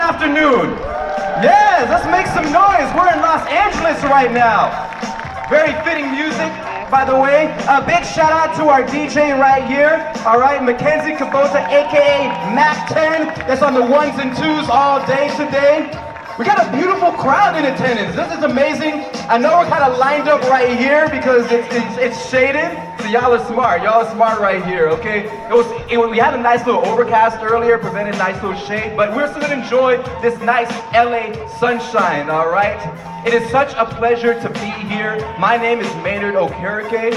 Afternoon. Yes, let's make some noise. We're in Los Angeles right now. Very fitting music, by the way. A big shout out to our DJ right here. All right, Mackenzie Kubota, aka Mac 10. That's on the ones and twos all day today. We got a beautiful crowd in attendance. This is amazing. I know we're kind of lined up right here because it's shaded. So y'all are smart. Y'all are smart right here, okay? We had a nice little overcast earlier, prevented nice little shade, but we're still gonna enjoy this nice LA sunshine, all right? It is such a pleasure to be here. My name is Maynard Okereke.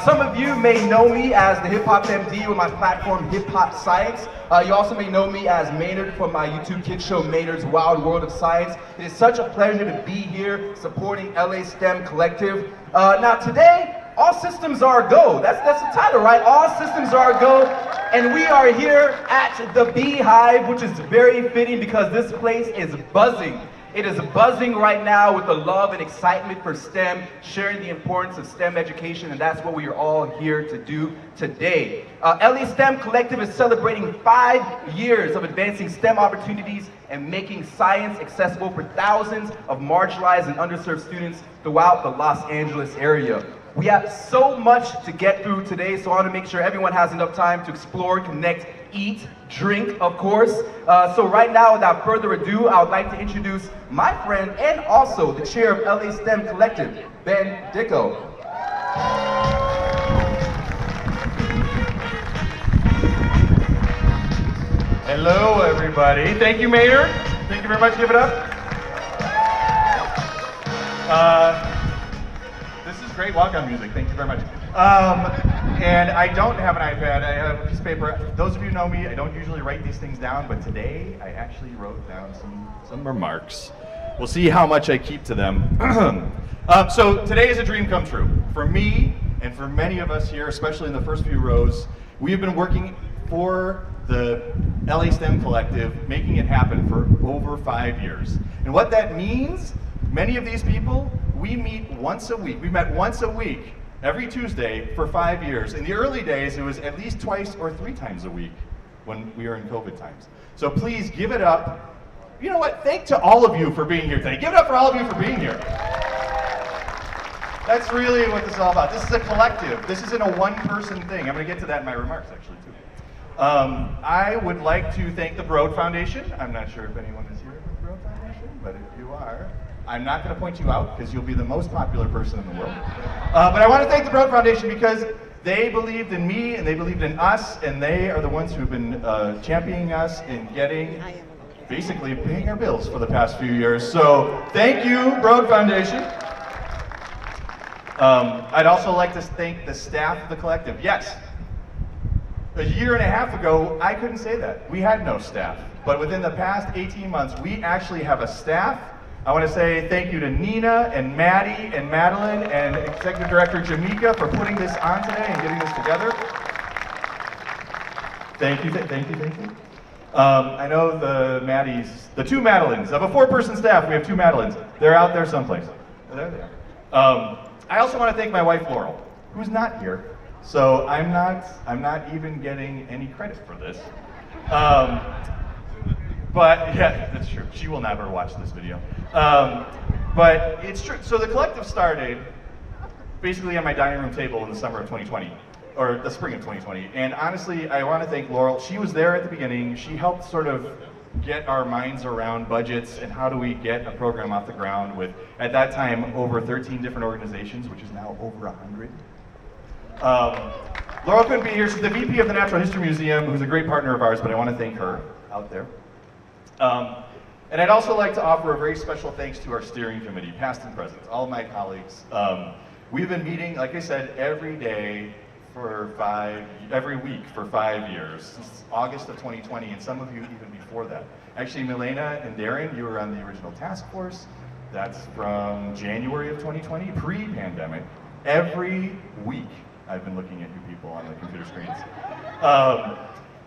Some of you may know me as the Hip Hop MD with my platform Hip Hop Science. You also may know me as Maynard from my YouTube kids show Maynard's Wild World of Science. It is such a pleasure to be here supporting LA STEM Collective. Now today, all systems are go. That's the title, right? All systems are go. And we are here at the Beehive, which is very fitting because this place is buzzing. It is buzzing right now with the love and excitement for STEM, sharing the importance of STEM education, and that's what we are all here to do today. LA STEM Collective is celebrating 5 years of advancing STEM opportunities and making science accessible for thousands of marginalized and underserved students throughout the Los Angeles area. We have so much to get through today, so I want to make sure everyone has enough time to explore, connect, eat, drink, of course. So right now, without further ado, I would like to introduce my friend and also the chair of LA STEM Collective, Ben Dickow. Hello, everybody. Thank you, Maynard. Thank you very much. Give it up. This is great walk-on music. Thank you very much. And I don't have an iPad. I have a piece of paper. Those of you who know me, I don't usually write these things down, but today I actually wrote down some remarks. We'll see how much I keep to them. So today is a dream come true. For me, and for many of us here, especially in the first few rows, we have been working for the LA STEM Collective, making it happen for over 5 years. And what that means, many of these people, we meet once a week. We met once a week, every Tuesday for 5 years. In the early days, it was at least twice or 3 times a week when we were in COVID times. So please give it up. You know what? Thank to all of you for being here today. Give it up for all of you for being here. That's really what this is all about. This is a collective. This isn't a one-person thing. I'm going to get to that in my remarks, actually, too. I would like to thank the Broad Foundation. I'm not sure if anyone is here from the Broad Foundation, but if you are, I'm not going to point you out because you'll be the most popular person in the world. But I want to thank the Broad Foundation because they believed in me and they believed in us, and they are the ones who have been championing us in getting, basically paying our bills for the past few years. So thank you, Broad Foundation. I'd also like to thank the staff of the collective. Yes, a year and a half ago, I couldn't say that. We had no staff. But within the past 18 months, we actually have a staff. I want to say thank you to Nina and Maddie and Madeline and Executive Director Jamecca for putting this on today and getting this together. Thank you, thank you, thank you. I know the two Madelines. Of a 4-person staff, we have 2 Madelines. They're out there someplace. There they are. I also want to thank my wife, Laurel, who's not here. So I'm not even getting any credit for this. But yeah, that's true. She will never watch this video. But it's true. So the collective started basically on my dining room table in the summer of 2020, or the spring of 2020. And honestly, I want to thank Laurel. She was there at the beginning. She helped sort of get our minds around budgets and how do we get a program off the ground with, at that time, over 13 different organizations, which is now over 100. Laurel couldn't be here. She's the VP of the Natural History Museum, who's a great partner of ours, but I want to thank her out there. And I'd also like to offer a very special thanks to our steering committee, past and present, all of my colleagues. We've been meeting, like I said, every day for every week for 5 years, since August of 2020, and some of you even before that. Actually, Milena and Darren, you were on the original task force. That's from January of 2020, pre-pandemic. Every week, I've been looking at you people on the computer screens.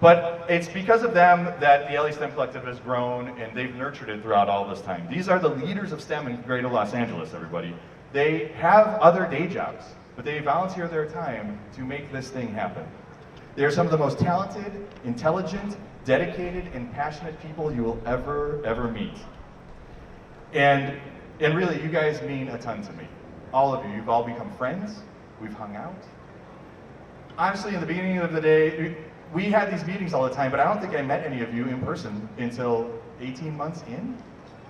But it's because of them that the LA STEM Collective has grown, and they've nurtured it throughout all this time. These are the leaders of STEM in Greater Los Angeles, everybody. They have other day jobs, but they volunteer their time to make this thing happen. They are some of the most talented, intelligent, dedicated and passionate people you will ever meet. And really, you guys mean a ton to me. All of you, you've all become friends, we've hung out. Honestly, in the beginning of the day, we had these meetings all the time, but I don't think I met any of you in person until 18 months in.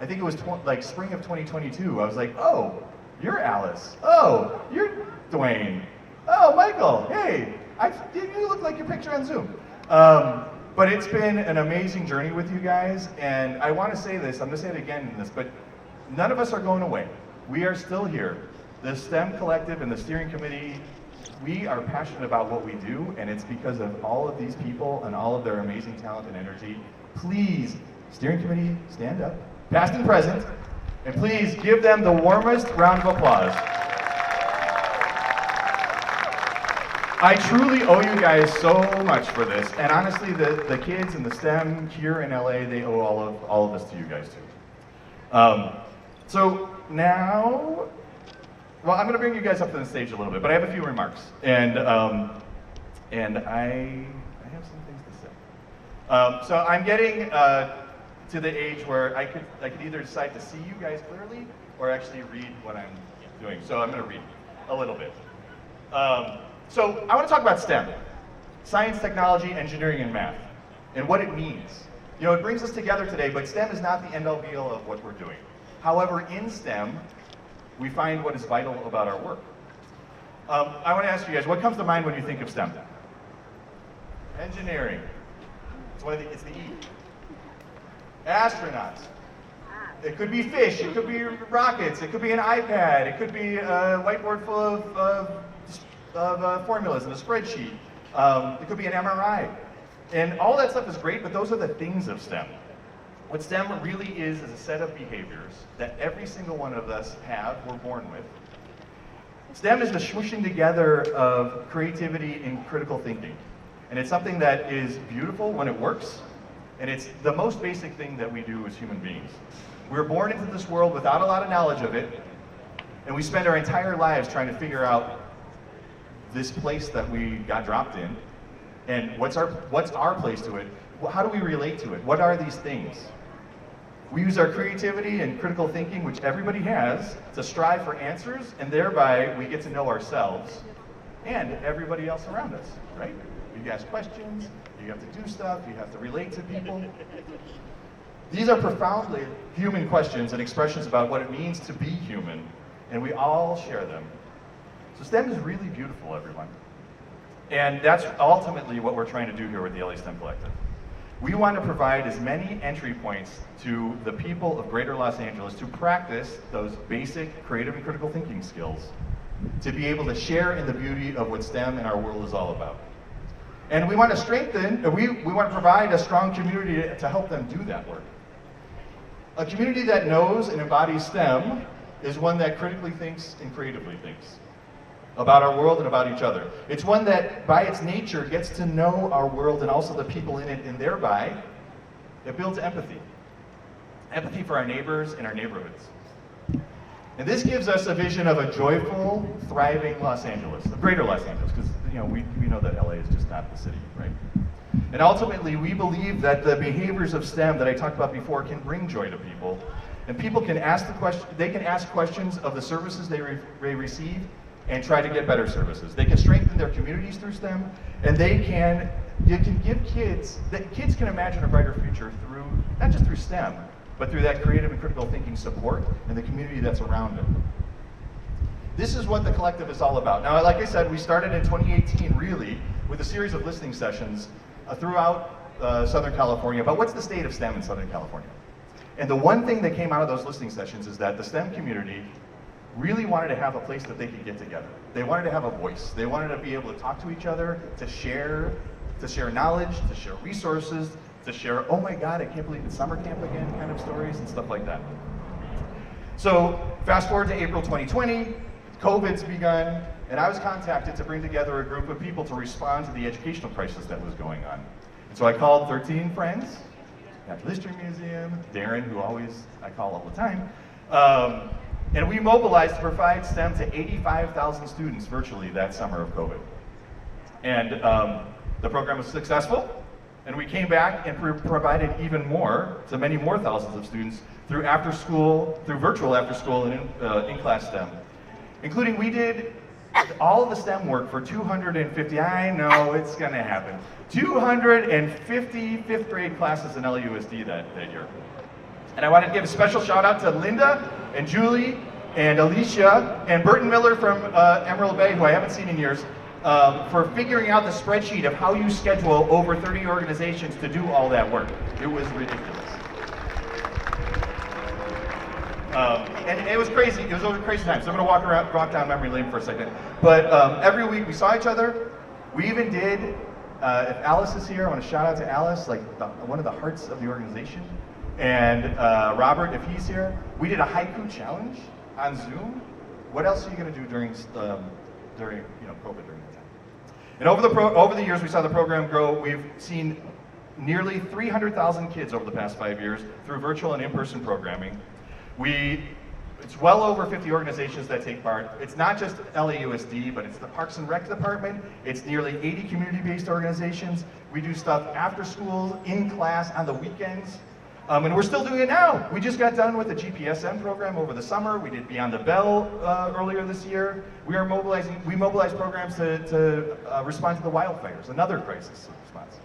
I think it was like spring of 2022. I was like, oh, you're Alice. Oh, you're Dwayne. Oh, Michael, hey, you look like your picture on Zoom. But it's been an amazing journey with you guys, and I want to say this, I'm going to say it again in this, but none of us are going away. We are still here. The STEM Collective and the steering committee, we are passionate about what we do, and it's because of all of these people and all of their amazing talent and energy. Please, steering committee, stand up, past and present, and please give them the warmest round of applause. I truly owe you guys so much for this, and honestly, the kids in the STEM here in LA, they owe all of this to you guys too. So now, well, I'm going to bring you guys up to the stage a little bit, but I have a few remarks, and I have some things to say. So I'm getting to the age where I could either decide to see you guys clearly or actually read what I'm doing. So I'm going to read a little bit. So I want to talk about STEM, science, technology, engineering, and math, and what it means. You know, it brings us together today, but STEM is not the end-all be-all of what we're doing. However, in STEM, we find what is vital about our work. I want to ask you guys, what comes to mind when you think of STEM? Engineering. It's the E. Astronauts. It could be fish, it could be rockets, it could be an iPad, it could be a whiteboard full of formulas and a spreadsheet. It could be an MRI. And all that stuff is great, but those are the things of STEM. What STEM really is a set of behaviors that every single one of us we're born with. STEM is the smooshing together of creativity and critical thinking. And it's something that is beautiful when it works, and it's the most basic thing that we do as human beings. We're born into this world without a lot of knowledge of it, and we spend our entire lives trying to figure out this place that we got dropped in, and what's our place to it? How do we relate to it? What are these things? We use our creativity and critical thinking, which everybody has, to strive for answers, and thereby we get to know ourselves and everybody else around us, right? You ask questions, you have to do stuff, you have to relate to people. These are profoundly human questions and expressions about what it means to be human, and we all share them. So STEM is really beautiful, everyone. And that's ultimately what we're trying to do here with the LA STEM Collective. We want to provide as many entry points to the people of Greater Los Angeles to practice those basic creative and critical thinking skills, to be able to share in the beauty of what STEM and our world is all about. And we want to we want to provide a strong community to help them do that work. A community that knows and embodies STEM is one that critically thinks and creatively thinks about our world and about each other. It's one that, by its nature, gets to know our world and also the people in it, and thereby, it builds empathy. Empathy for our neighbors and our neighborhoods. And this gives us a vision of a joyful, thriving Los Angeles, of Greater Los Angeles, because we know that LA is just not the city, right? And ultimately, we believe that the behaviors of STEM that I talked about before can bring joy to people, and people can ask questions of the services they receive, and try to get better services. They can strengthen their communities through STEM, and you can give kids can imagine a brighter future through, not just through STEM, but through that creative and critical thinking support and the community that's around it. This is what the collective is all about. Now, like I said, we started in 2018 really with a series of listening sessions throughout Southern California about what's the state of STEM in Southern California. And the one thing that came out of those listening sessions is that the STEM community really wanted to have a place that they could get together. They wanted to have a voice. They wanted to be able to talk to each other, to share knowledge, to share resources, to share, oh my God, I can't believe it's summer camp again kind of stories and stuff like that. So fast forward to April 2020, COVID's begun, and I was contacted to bring together a group of people to respond to the educational crisis that was going on. And so I called 13 friends, Natural History Museum, Darren, who I call all the time, and we mobilized to provide STEM to 85,000 students virtually that summer of COVID. And the program was successful. And we came back and provided even more to many more thousands of students through after school, through virtual after school and in-class STEM. Including we did all of the STEM work for 250, I know it's gonna happen, 250 fifth grade classes in LAUSD that year. And I wanted to give a special shout out to Linda and Julie and Alicia and Burton Miller from Emerald Bay, who I haven't seen in years, for figuring out the spreadsheet of how you schedule over 30 organizations to do all that work. It was ridiculous. And it was crazy. It was over crazy times. So I'm going to walk down memory lane for a second. But every week we saw each other. We even did, if Alice is here, I want to shout out to Alice, like one of the hearts of the organization. And Robert, if he's here, we did a haiku challenge on Zoom. What else are you going to do during COVID during that time? And over the years, we saw the program grow. We've seen nearly 300,000 kids over the past 5 years through virtual and in-person programming. It's well over 50 organizations that take part. It's not just LAUSD, but it's the Parks and Rec Department. It's nearly 80 community-based organizations. We do stuff after school, in class, on the weekends. And we're still doing it now. We just got done with the GPSM program over the summer. We did Beyond the Bell earlier this year. We mobilize programs to respond to the wildfires, another crisis response.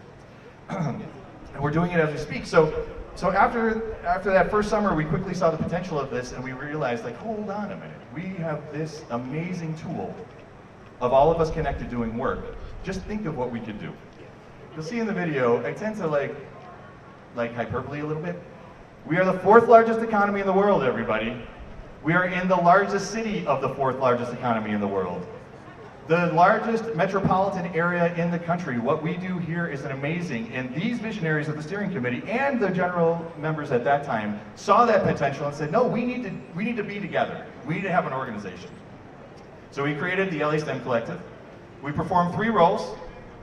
And we're doing it as we speak. So after that first summer, we quickly saw the potential of this, and we realized, like, hold on a minute. We have this amazing tool of all of us connected doing work. Just think of what we could do. You'll see in the video, I tend to like hyperbole a little bit. We are the 4th largest economy in the world, everybody. We are in the largest city of the 4th largest economy in the world. The largest metropolitan area in the country. What we do here is an amazing, and these visionaries of the steering committee and the general members at that time saw that potential and said, no, we need to be together. We need to have an organization. So we created the LA STEM Collective. We perform 3 roles.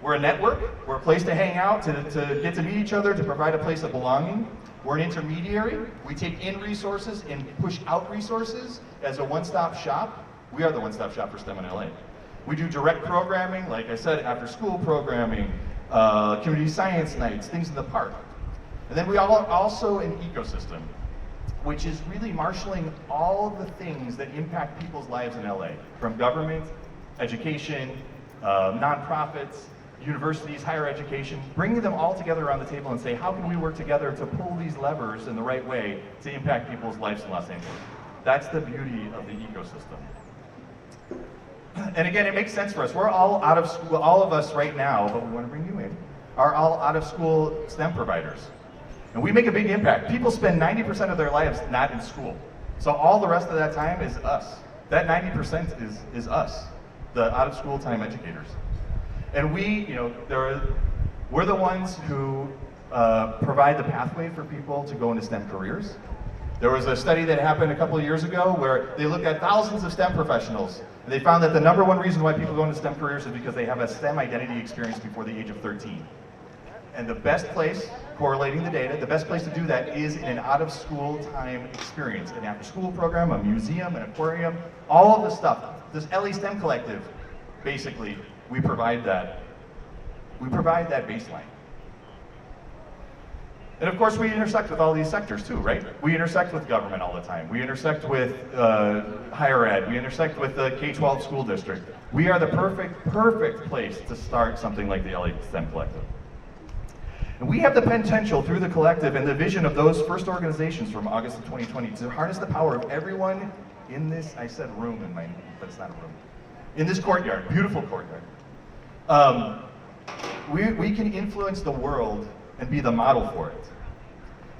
We're a network. We're a place to hang out, to get to meet each other, to provide a place of belonging. We're an intermediary. We take in resources and push out resources as a one-stop shop. We are the one-stop shop for STEM in LA. We do direct programming, like I said, after-school programming, community science nights, things in the park. And then we also an ecosystem, which is really marshaling all of the things that impact people's lives in LA, from government, education, nonprofits, universities, higher education, bringing them all together around the table and say, how can we work together to pull these levers in the right way to impact people's lives in Los Angeles? That's the beauty of the ecosystem. And again, it makes sense for us. We're all out of school, all of us right now, but we want to bring you in, are all out of school STEM providers. And we make a big impact. People spend 90% of their lives not in school. So all the rest of that time is us. That 90% is us, the out of school time educators. And we're the ones who provide the pathway for people to go into STEM careers. There was a study that happened a couple of years ago where they looked at thousands of STEM professionals, and they found that the #1 reason why people go into STEM careers is because they have a STEM identity experience before the age of 13. And the best place, correlating the data, the best place to do that is in an out-of-school time experience. An after-school program, a museum, an aquarium, all of the stuff. This LA STEM Collective, basically, we provide that baseline. And of course, we intersect with all these sectors too, right? We intersect with government all the time. We intersect with higher ed. We intersect with the K-12 school district. We are the perfect place to start something like the LA STEM Collective. And we have the potential through the collective and the vision of those first organizations from August of 2020 to harness the power of everyone in this, I said room in my, but it's not a room, in this courtyard, beautiful courtyard. We can influence the world and be the model for it.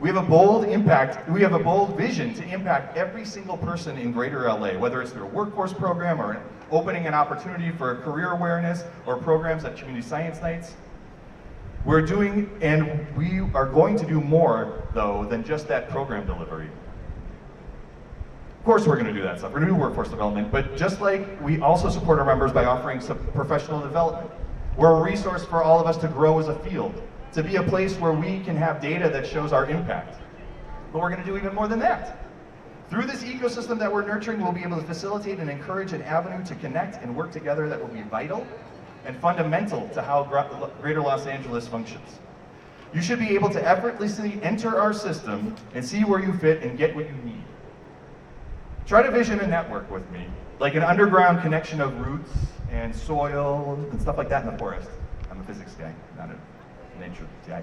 We have a bold impact, we have a bold vision to impact every single person in greater LA, whether it's through a workforce program or opening an opportunity for career awareness or programs at community science nights. We're doing, and we are going to do more, though, than just that program delivery. Of course we're going to do that stuff. We're going to do workforce development, but just like we also support our members by offering some professional development. We're a resource for all of us to grow as a field, to be a place where we can have data that shows our impact. But we're going to do even more than that. Through this ecosystem that we're nurturing, we'll be able to facilitate and encourage an avenue to connect and work together that will be vital and fundamental to how Greater Los Angeles functions. You should be able to effortlessly enter our system and see where you fit and get what you need. Try to vision a network with me, like an underground connection of roots and soil and stuff like that in the forest. I'm a physics guy, not a nature guy.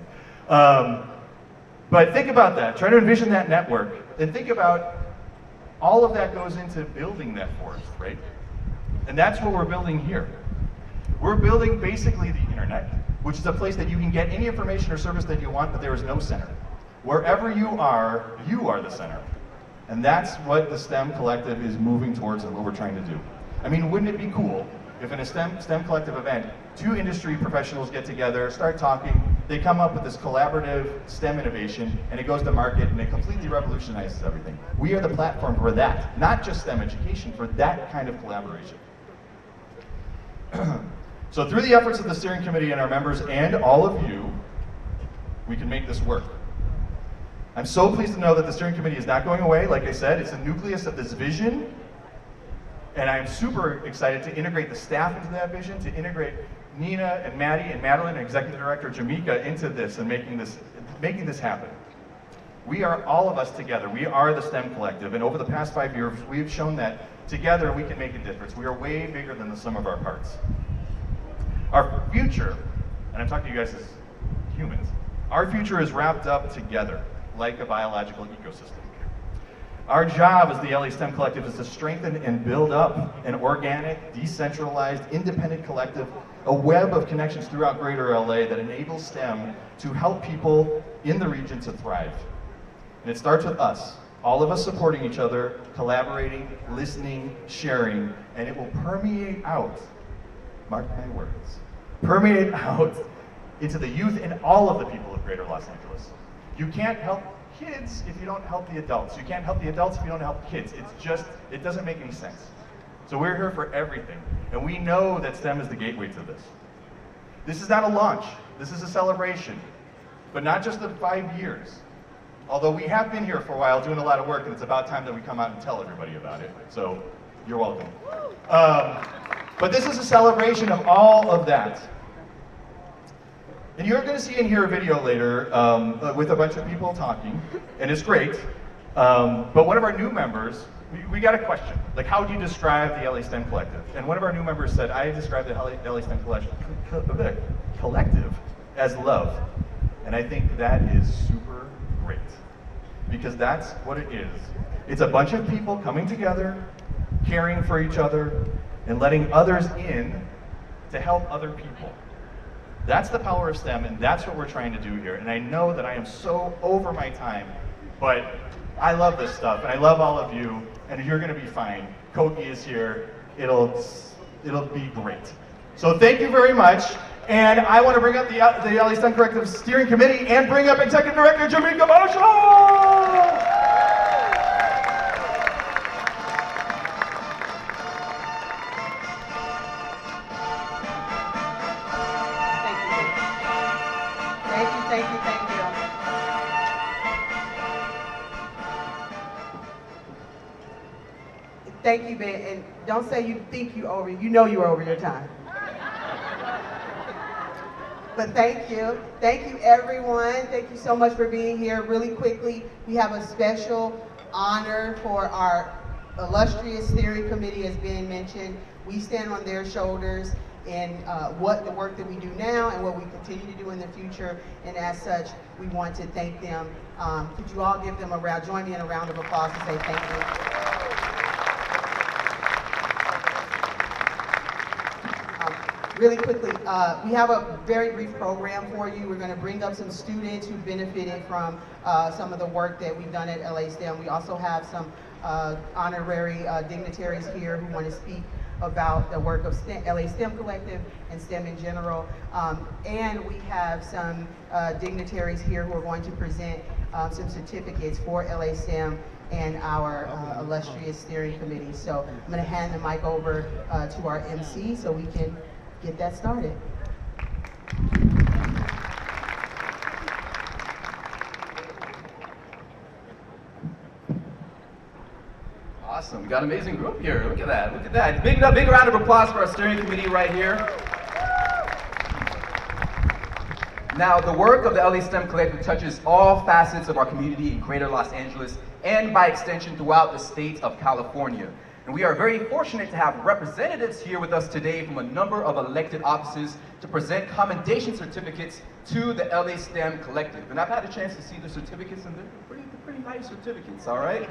But think about that. Try to envision that network and think about all of that goes into building that forest, right? And that's what we're building here. We're building basically the internet, which is a place that you can get any information or service that you want, but there is no center. Wherever you are the center. And that's what the STEM Collective is moving towards and what we're trying to do. I mean, wouldn't it be cool if in a STEM Collective event, two industry professionals get together, start talking, they come up with this collaborative STEM innovation, and it goes to market, and it completely revolutionizes everything. We are the platform for that, not just STEM education, for that kind of collaboration. So through the efforts of the steering committee and our members and all of you, we can make this work. I'm so pleased to know that the steering committee is not going away. Like I said, it's the nucleus of this vision. And I'm super excited to integrate the staff into that vision, to integrate Nina and Maddie and Madeline, and Executive Director Jamecca into this and making this happen. We are all of us together. We are the STEM Collective. And over the past 5 years, we've shown that together we can make a difference. We are way bigger than the sum of our parts. Our future, and I'm talking to you guys as humans, our future is wrapped up together like a biological ecosystem. Our job as the LA STEM Collective is to strengthen and build up an organic, decentralized, independent collective, a web of connections throughout greater LA that enables STEM to help people in the region to thrive. And it starts with us, all of us supporting each other, collaborating, listening, sharing, and it will permeate out, mark my words, permeate out into the youth and all of the people of greater Los Angeles. You can't help kids if you don't help the adults. You can't help the adults if you don't help the kids. It doesn't make any sense. So we're here for everything. And we know that STEM is the gateway to this. This is not a launch. This is a celebration. But not just of 5 years. Although we have been here for a while doing a lot of work, and it's about time that we come out and tell everybody about it. So you're welcome. But this is a celebration of all of that. And you're going to see and hear a video later with a bunch of people talking, and it's great. But one of our new members, we got a question, like, how would you describe the LA STEM Collective? And one of our new members said, I describe the LA STEM Collective as love. And I think that is super great, because that's what it is. It's a bunch of people coming together, caring for each other, and letting others in to help other people. That's the power of STEM, and that's what we're trying to do here. And I know that I am so over my time, but I love this stuff, and I love all of you, and you're gonna be fine. Koki is here, it'll be great. So thank you very much, and I want to bring up the LA STEM Collective Steering Committee and bring up Executive Director Jamecca Baule! Thank you, Ben, and don't say you think you're over, you know you're over your time. But thank you everyone. Thank you so much for being here. Really quickly, we have a special honor for our illustrious steering committee, as Ben mentioned. We stand on their shoulders in what the work that we do now and what we continue to do in the future, and as such, we want to thank them. Could you all give them a round, join me in a round of applause to say thank you. Really quickly, we have a very brief program for you. We're going to bring up some students who benefited from some of the work that we've done at LA STEM. We also have some honorary dignitaries here who want to speak about the work of LA STEM Collective and STEM in general. And we have some dignitaries here who are going to present some certificates for LA STEM and our illustrious steering committee. So I'm going to hand the mic over to our MC so we can get that started. Awesome, we got an amazing group here. Look at that, look at that. Big round of applause for our steering committee right here. Now, the work of the LA STEM Collective touches all facets of our community in Greater Los Angeles and by extension throughout the state of California. And we are very fortunate to have representatives here with us today from a number of elected offices to present commendation certificates to the LA STEM Collective. And I've had a chance to see the certificates, and they're pretty nice certificates, all right?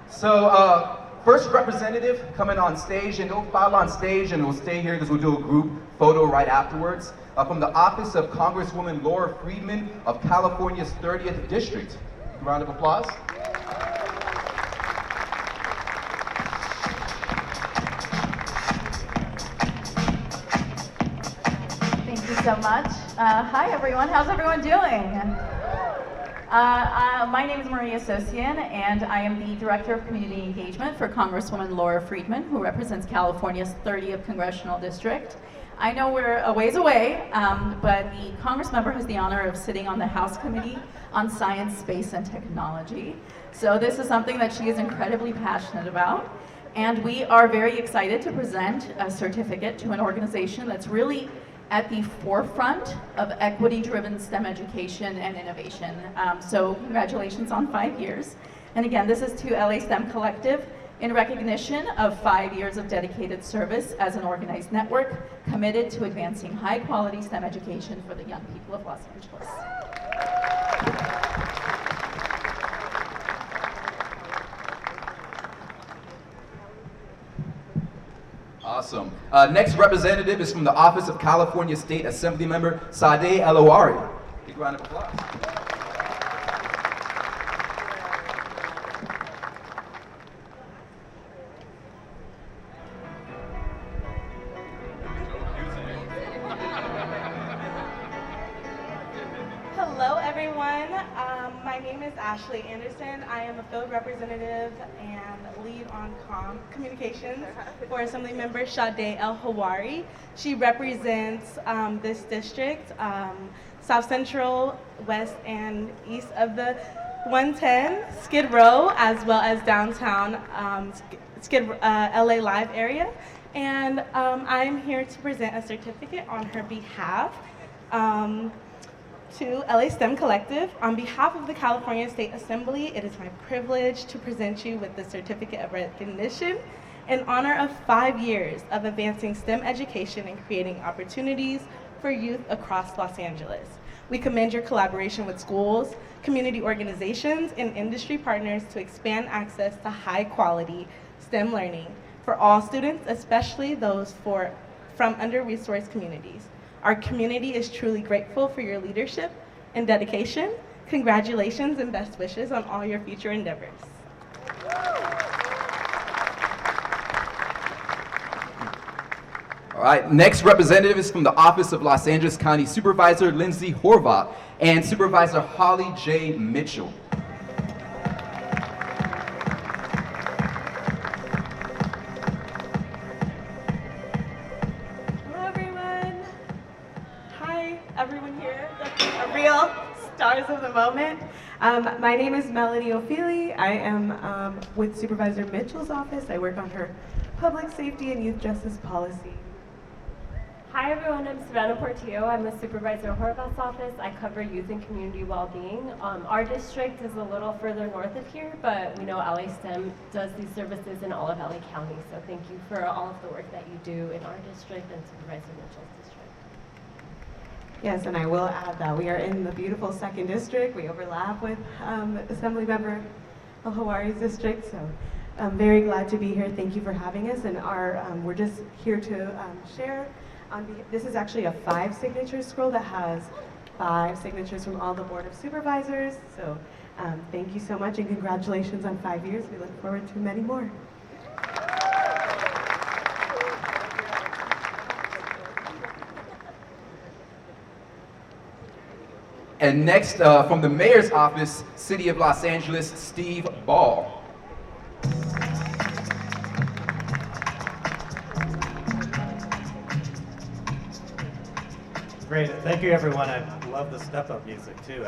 So, first representative coming on stage, and they'll file on stage and we'll stay here because we'll do a group photo right afterwards. From the office of Congresswoman Laura Friedman of California's 30th District. A round of applause. Thank you so much. Hi everyone, how's everyone doing? My name is Maria Sosian, and I am the Director of Community Engagement for Congresswoman Laura Friedman, who represents California's 30th Congressional District. I know we're a ways away, but the Congress member has the honor of sitting on the House Committee on Science, Space, and Technology. So this is something that she is incredibly passionate about. And we are very excited to present a certificate to an organization that's really at the forefront of equity-driven STEM education and innovation. So congratulations on 5 years. And again, this is to LA STEM Collective in recognition of 5 years of dedicated service as an organized network committed to advancing high-quality STEM education for the young people of Los Angeles. Awesome. Next representative is from the Office of California State Assembly Member Sadeh El-Ouari. Big round of applause. Hello everyone, my name is Ashley Anderson. I am a field representative and lead on communications for Assemblymember Sadeh El-Ouari. She represents this district, South Central, West and East of the 110, Skid Row, as well as downtown LA Live area. And I'm here to present a certificate on her behalf. To LA STEM Collective. On behalf of the California State Assembly, it is my privilege to present you with the Certificate of Recognition in honor of 5 years of advancing STEM education and creating opportunities for youth across Los Angeles. We commend your collaboration with schools, community organizations, and industry partners to expand access to high-quality STEM learning for all students, especially those from under-resourced communities. Our community is truly grateful for your leadership and dedication. Congratulations and best wishes on all your future endeavors. All right, next representative is from the Office of Los Angeles County Supervisor Lindsay Horvath and Supervisor Holly J. Mitchell. Of the moment. My name is Melody O'Feely. I am with Supervisor Mitchell's office. I work on her public safety and youth justice policy. Hi everyone, I'm Savannah Portillo. I'm with Supervisor Horvath's office. I cover youth and community well-being. Our district is a little further north of here, but we know LA STEM does these services in all of LA County. So thank you for all of the work that you do in our district and Supervisor Mitchell's district. Yes, and I will add that we are in the beautiful 2nd District. We overlap with Assemblymember El-Ouari's district, so I'm very glad to be here. Thank you for having us, and we're just here to share. This is actually a 5-signature scroll that has 5 signatures from all the Board of Supervisors, so thank you so much, and congratulations on 5 years. We look forward to many more. And next, from the Mayor's Office, City of Los Angeles, Steve Baule. Great, thank you everyone. I've love the step-up music too.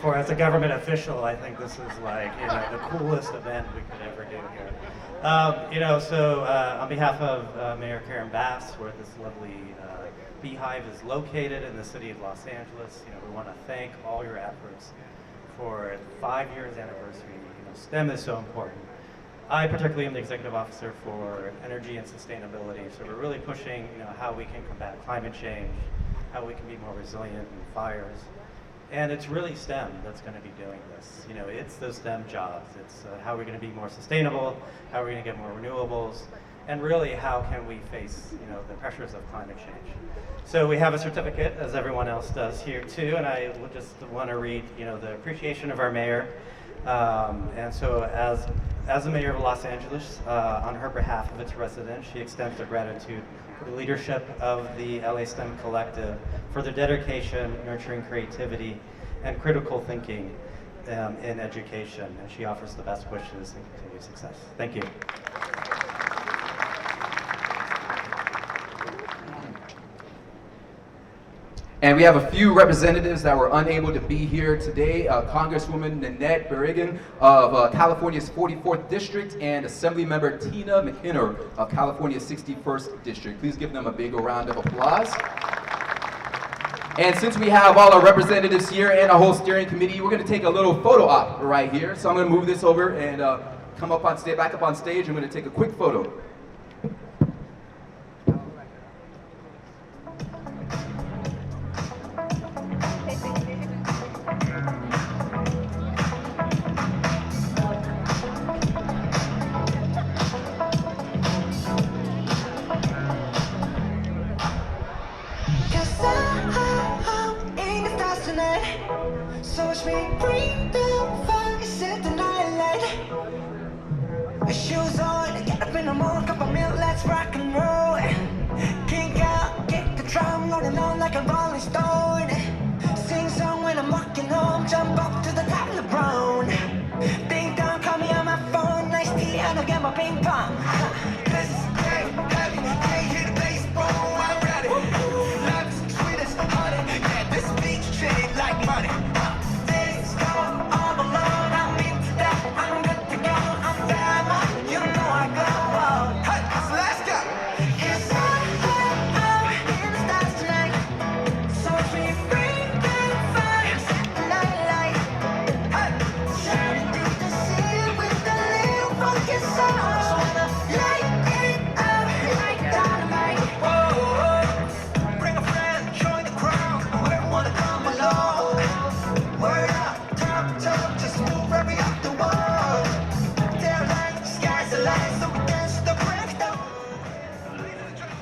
As a government official, I think this is like, you know, the coolest event we could ever do here. On behalf of Mayor Karen Bass, where this lovely beehive is located in the city of Los Angeles, you know, we want to thank all your efforts for the 5 years anniversary. You know, STEM is so important. I particularly am the executive officer for energy and sustainability, so we're really pushing, you know, how we can combat climate change, how we can be more resilient in fires. And it's really STEM that's going to be doing this. You know, it's those STEM jobs. It's how we're going to be more sustainable, how we're going to get more renewables, and really how can we face, you know, the pressures of climate change. So we have a certificate, as everyone else does here too, and I would just want to read, you know, the appreciation of our mayor. And so as the mayor of Los Angeles, on her behalf of its residents, she extends her gratitude for the leadership of the LA STEM Collective, for their dedication, nurturing creativity, and critical thinking in education. And she offers the best wishes and continued success. Thank you. And we have a few representatives that were unable to be here today. Congresswoman Nanette Berrigan of California's 44th District and Assemblymember Tina McKinnon of California's 61st District. Please give them a big round of applause. And since we have all our representatives here and a whole steering committee, we're going to take a little photo op right here. So I'm going to move this over and come up on stage, back up on stage. I'm going to take a quick photo.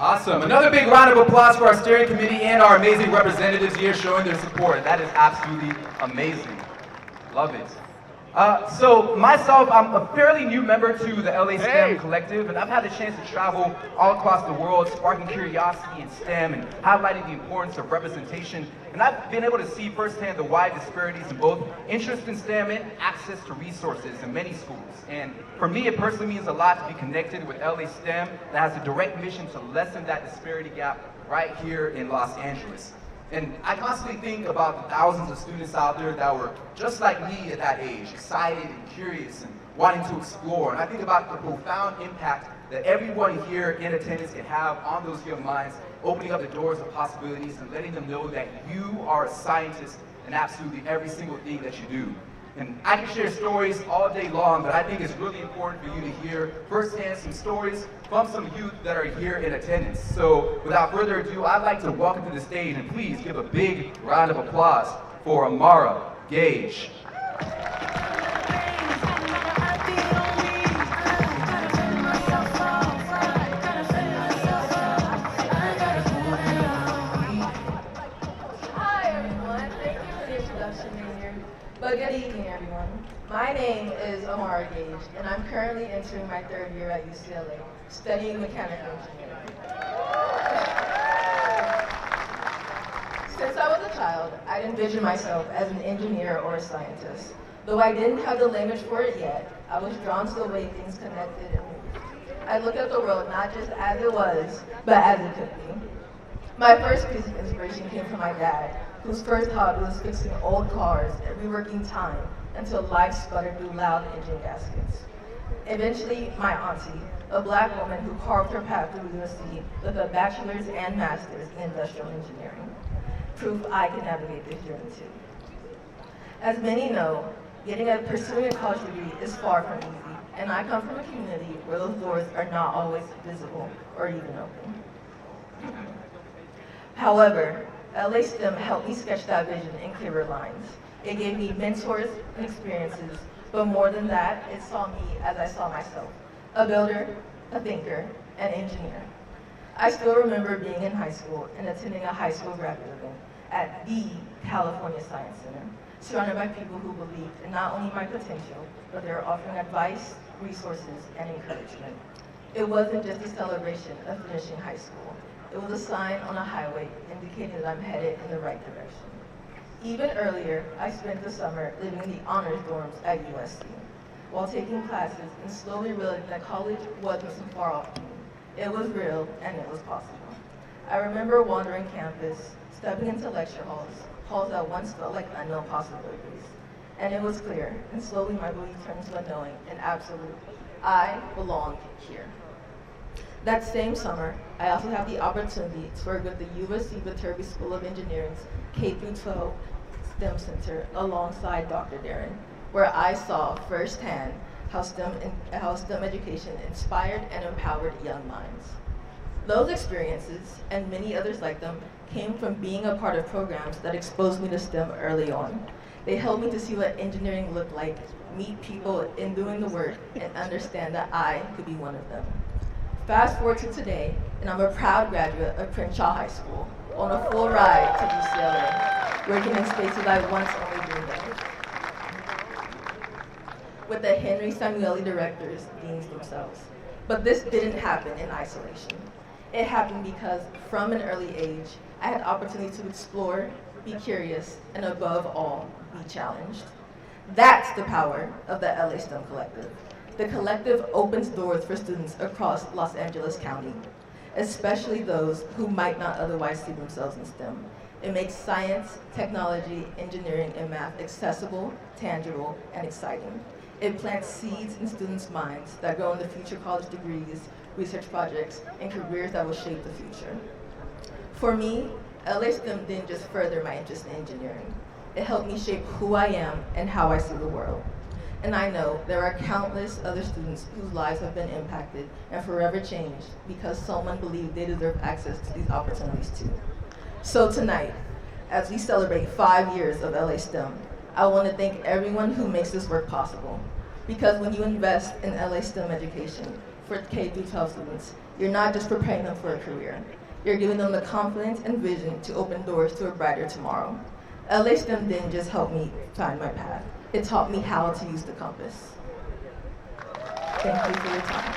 Awesome. Another big round of applause for our steering committee and our amazing representatives here showing their support. That is absolutely amazing. Love it. So myself, I'm a fairly new member to the LA STEM Collective, and I've had the chance to travel all across the world, sparking curiosity in STEM and highlighting the importance of representation. And I've been able to see firsthand the wide disparities in both interest in STEM and access to resources in many schools. And for me, it personally means a lot to be connected with LA STEM that has a direct mission to lessen that disparity gap right here in Los Angeles. And I constantly think about the thousands of students out there that were just like me at that age, excited and curious and wanting to explore. And I think about the profound impact that everyone here in attendance can have on those young minds, opening up the doors of possibilities and letting them know that you are a scientist in absolutely every single thing that you do. And I can share stories all day long, but I think it's really important for you to hear firsthand some stories from some youth that are here in attendance. So without further ado, I'd like to welcome to the stage, and please give a big round of applause for Aammarah, Gage. But good evening, everyone. My name is Aammarah Gage, and I'm currently entering my third year at UCLA, studying mechanical engineering. Since I was a child, I'd envisioned myself as an engineer or a scientist. Though I didn't have the language for it yet, I was drawn to the way things connected and moved. I looked at the world not just as it was, but as it could be. My first piece of inspiration came from my dad, whose first hobby was fixing old cars and reworking time until life sputtered through loud engine gaskets. Eventually, my auntie, a black woman who carved her path through USC with a bachelor's and master's in industrial engineering, proof I can navigate this journey too. As many know, pursuing a college degree is far from easy, and I come from a community where those doors are not always visible or even open. However, LA STEM helped me sketch that vision in clearer lines. It gave me mentors and experiences, but more than that, it saw me as I saw myself, a builder, a thinker, an engineer. I still remember being in high school and attending a high school graduate event at the California Science Center, surrounded by people who believed in not only my potential, but they were offering advice, resources, and encouragement. It wasn't just a celebration of finishing high school. It was a sign on a highway indicating that I'm headed in the right direction. Even earlier, I spent the summer living in the honors dorms at USC, while taking classes and slowly realizing that college wasn't some far-off dream. It was real, and it was possible. I remember wandering campus, stepping into lecture halls that once felt like unknown possibilities. And it was clear, and slowly my belief turned to a knowing, an absolute. I belong here. That same summer, I also had the opportunity to work with the USC Viterbi School of Engineering's K-12 STEM Center alongside Dr. Darren, where I saw firsthand how STEM education inspired and empowered young minds. Those experiences, and many others like them, came from being a part of programs that exposed me to STEM early on. They helped me to see what engineering looked like, meet people in doing the work, and understand that I could be one of them. Fast forward to today, and I'm a proud graduate of Prince Shaw High School, on a full ride to UCLA, working in spaces I once only dreamed of, with the Henry Samueli directors, deans themselves. But this didn't happen in isolation. It happened because from an early age, I had opportunity to explore, be curious, and above all, be challenged. That's the power of the LA STEM Collective. The collective opens doors for students across Los Angeles County, especially those who might not otherwise see themselves in STEM. It makes science, technology, engineering, and math accessible, tangible, and exciting. It plants seeds in students' minds that grow into future college degrees, research projects, and careers that will shape the future. For me, LA STEM didn't just further my interest in engineering. It helped me shape who I am and how I see the world. And I know there are countless other students whose lives have been impacted and forever changed because someone believed they deserve access to these opportunities too. So tonight, as we celebrate 5 years of LA STEM, I want to thank everyone who makes this work possible. Because when you invest in LA STEM education for K-12 students, you're not just preparing them for a career. You're giving them the confidence and vision to open doors to a brighter tomorrow. LA STEM didn't just help me find my path. It taught me how to use the compass. Thank you for your time.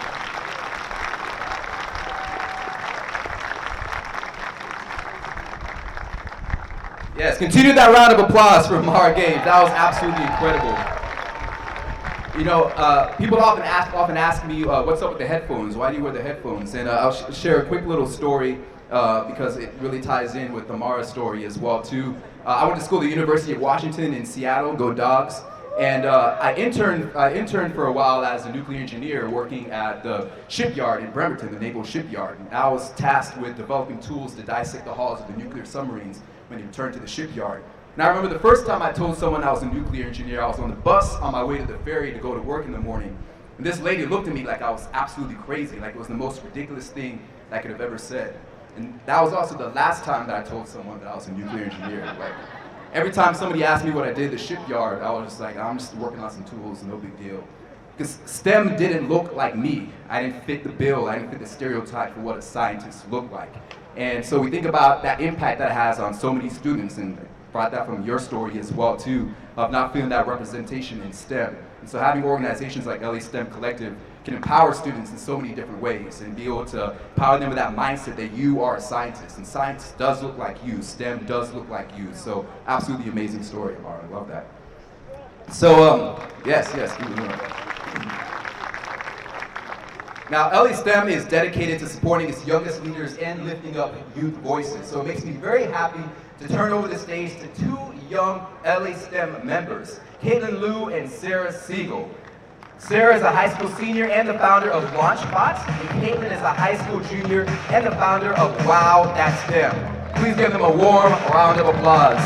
Yes, continue that round of applause for Aammarah Gage. That was absolutely incredible. You know, people often ask me, what's up with the headphones? Why do you wear the headphones? And I'll share a quick little story because it really ties in with Aammarah's story as well too. I went to school at the University of Washington in Seattle, go Dogs. And I interned for a while as a nuclear engineer working at the shipyard in Bremerton, the naval shipyard. And I was tasked with developing tools to dissect the hulls of the nuclear submarines when they returned to the shipyard. And I remember the first time I told someone I was a nuclear engineer, I was on the bus on my way to the ferry to go to work in the morning. And this lady looked at me like I was absolutely crazy, like it was the most ridiculous thing I could have ever said. And that was also the last time that I told someone that I was a nuclear engineer. Like, every time somebody asked me what I did at the shipyard, I was just like, I'm just working on some tools, no big deal. Because STEM didn't look like me. I didn't fit the bill, I didn't fit the stereotype for what a scientist looked like. And so we think about that impact that it has on so many students, and brought that from your story as well too, of not feeling that representation in STEM. And so having organizations like LA STEM Collective can empower students in so many different ways and be able to empower them with that mindset that you are a scientist, and science does look like you, STEM does look like you. So absolutely amazing story, Aammarah, I love that. So yes, keep it going. Now, LA STEM is dedicated to supporting its youngest leaders and lifting up youth voices. So it makes me very happy to turn over the stage to two young LA STEM members, Katelyn Liu and Sarah Siegel. Sarah is a high school senior and the founder of LaunchBot, and Katelyn is a high school junior and the founder of Wow, That's STEM. Please give them a warm round of applause.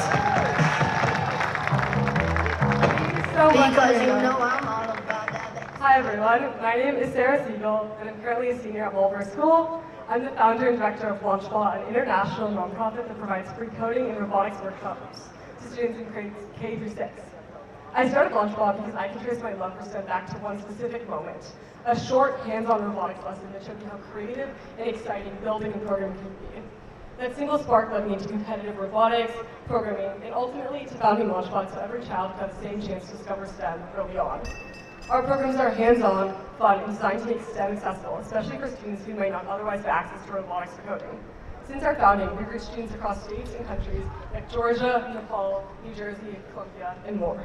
Because you know I'm all about that. Hi everyone, my name is Sarah Siegel, and I'm currently a senior at Baule School. I'm the founder and director of LaunchBot, an international nonprofit that provides free coding and robotics workshops to students in grades K through 6. I started LaunchBot because I can trace my love for STEM back to one specific moment, a short hands-on robotics lesson that showed me how creative and exciting building and programming can be. That single spark led me into competitive robotics, programming, and ultimately to founding LaunchBot so every child could have the same chance to discover STEM early on. Our programs are hands-on, fun, and designed to make STEM accessible, especially for students who might not otherwise have access to robotics or coding. Since our founding, we've reached students across states and countries like Georgia, Nepal, New Jersey, Colombia, and more.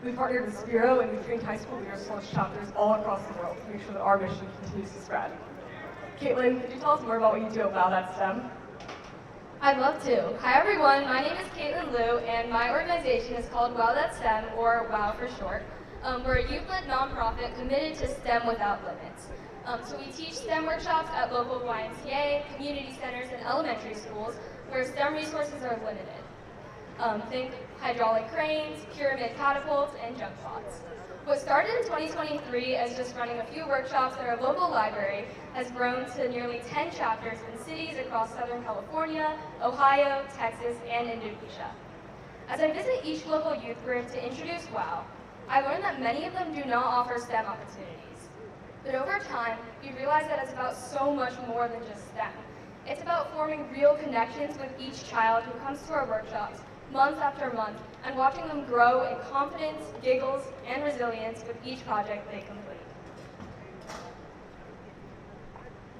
We've partnered with Spiro, and we've trained high school leaders to launch chapters all across the world to make sure that our mission continues to spread. Caitlin, could you tell us more about what you do at Wow, That's STEM? I'd love to. Hi everyone, my name is Katelyn Liu, and my organization is called Wow That's STEM, or WOW for short. We're a youth-led nonprofit committed to STEM without limits. So we teach STEM workshops at local YMCA, community centers, and elementary schools where STEM resources are limited. Think hydraulic cranes, pyramid catapults, and jump pods. What started in 2023 as just running a few workshops at our local library has grown to nearly 10 chapters in cities across Southern California, Ohio, Texas, and Indonesia. As I visit each local youth group to introduce WOW, I learned that many of them do not offer STEM opportunities. But over time, we realized that it's about so much more than just STEM. It's about forming real connections with each child who comes to our workshops month after month, and watching them grow in confidence, giggles, and resilience with each project they complete.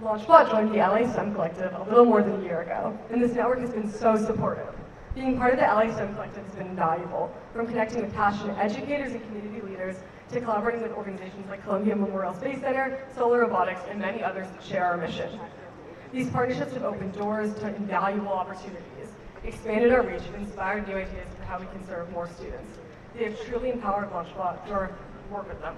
LaunchBot joined the LA STEM Collective a little more than a year ago, and this network has been so supportive. Being part of the LA STEM Collective has been invaluable, from connecting with passionate educators and community leaders to collaborating with organizations like Columbia Memorial Space Center, Solar Robotics, and many others that share our mission. These partnerships have opened doors to invaluable opportunities, expanded our reach, and inspired new ideas for how we can serve more students. They have truly empowered LaunchBot to work with them.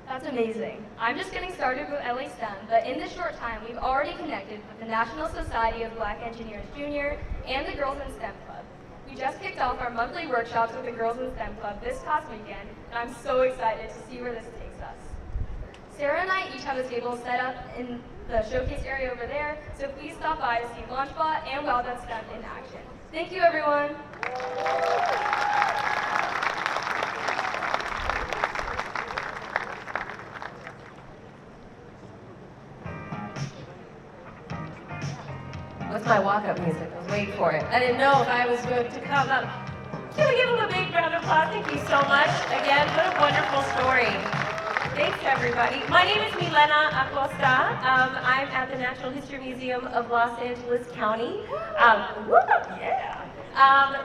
That's amazing. I'm just getting started with LA STEM, but in this short time, we've already connected with the National Society of Black Engineers Junior and the Girls in STEM Club. We just kicked off our monthly workshops with the Girls in STEM Club this past weekend, and I'm so excited to see where this takes us. Sarah and I each have a table set up in the showcase area over there, so please stop by to see LaunchBot and Wow That's STEM in action. Thank you, everyone. What's my walk-up music? I was waiting for it. I didn't know if I was going to come up. Can we give him a big round of applause? Thank you so much. Again, what a wonderful story. Thanks, everybody. My name is Milena Acosta. I'm at the Natural History Museum of Los Angeles County.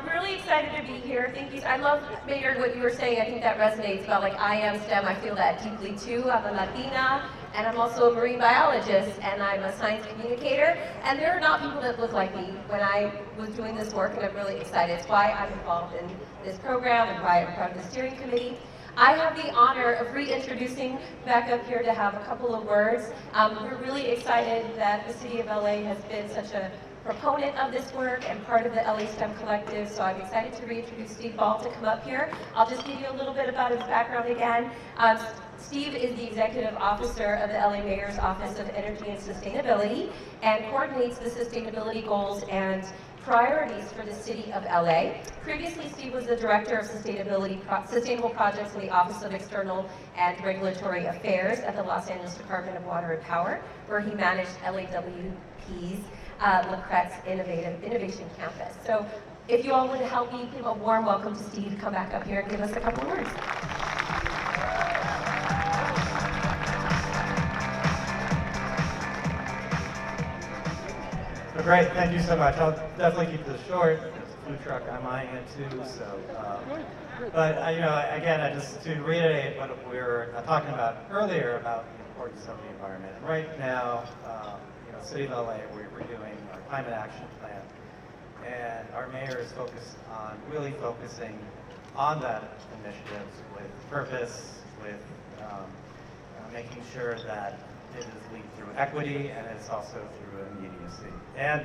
Really excited to be here. Thank you. I love, Maynard, what you were saying. I think that resonates about, like, I am STEM. I feel that deeply, too. I'm a Latina, and I'm also a marine biologist, and I'm a science communicator. And there are not people that look like me when I was doing this work, and I'm really excited. It's why I'm involved in this program and why I'm part of the steering committee. I have the honor of reintroducing back up here to have a couple of words. We're really excited that the City of LA has been such a proponent of this work and part of the LA STEM Collective, so I'm excited to reintroduce Steve Baule to come up here. I'll just give you a little bit about his background again. Steve is the Executive Officer of the LA Mayor's Office of Energy and Sustainability and coordinates the sustainability goals and priorities for the City of LA. Previously, Steve was the Director of Sustainable Projects in the Office of External and Regulatory Affairs at the Los Angeles Department of Water and Power, where he managed LAWP's La Crette's Innovation Campus. So if you all would help me give a warm welcome to Steve to come back up here and give us a couple words. So great, thank you so much. I'll definitely keep this short. There's a food truck I'm eyeing it too, so. But you know, again, just to reiterate what we were talking about earlier about the importance of the environment. And right now, you know, City of LA, we're doing our climate action plan. And our mayor is focused on really focusing on that initiative with purpose, with making sure that it is lead through equity and it's also through immediacy. And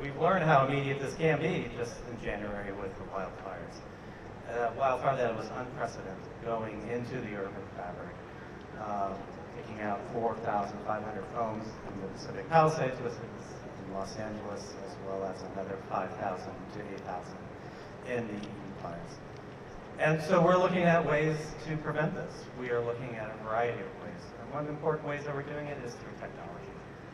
we've learned how immediate this can be just in January with the wildfires. Wildfire that was unprecedented going into the urban fabric, taking out 4,500 homes in the Pacific Palisades, which is in Los Angeles, as well as another 5,000 to 8,000 in the Eden fires. And so we're looking at ways to prevent this. We are looking at a variety of ways. And one of the important ways that we're doing it is through technology.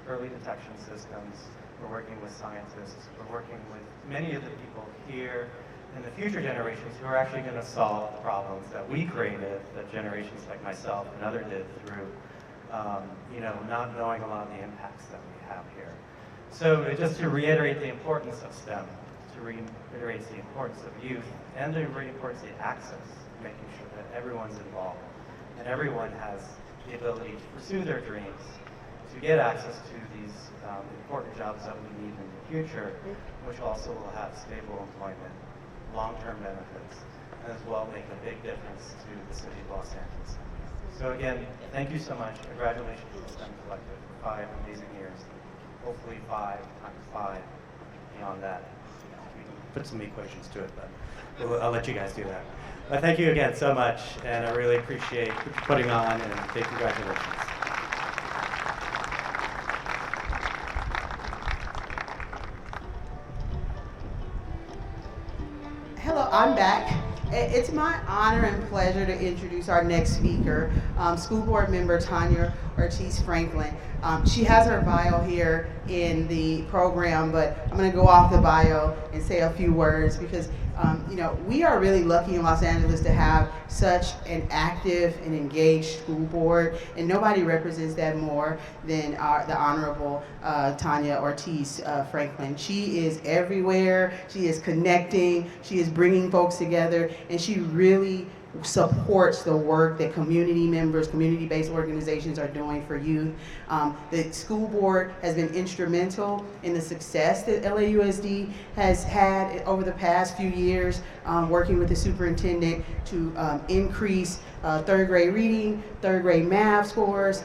Early detection systems, we're working with scientists, we're working with many of the people here and the future generations who are actually going to solve the problems that we created, that generations like myself and others did through, not knowing a lot of the impacts that we have here. So just to reiterate the importance of STEM, to reiterate the importance of youth, and to reinforce the access, making sure that everyone's involved and everyone has the ability to pursue their dreams, to get access to these important jobs that we need in the future, which also will have stable employment, long-term benefits, and as well make a big difference to the city of Los Angeles. So again, thank you so much. Congratulations to the STEM Collective for 5 amazing years. Hopefully 5 times 5 beyond that. We can put some equations to it, but I'll let you guys do that. But thank you again so much, and I really appreciate putting on, and big congratulations. Hello, I'm back. It's my honor and pleasure to introduce our next speaker, School Board Member Tanya Ortiz Franklin. She has her bio here in the program, but I'm going to go off the bio and say a few words because we are really lucky in Los Angeles to have such an active and engaged school board, and nobody represents that more than the Honorable Tanya Ortiz Franklin. She is everywhere. She is connecting. She is bringing folks together, and she really supports the work that community members, community-based organizations are doing for youth. The school board has been instrumental in the success that LAUSD has had over the past few years, working with the superintendent to increase third grade reading, third grade math scores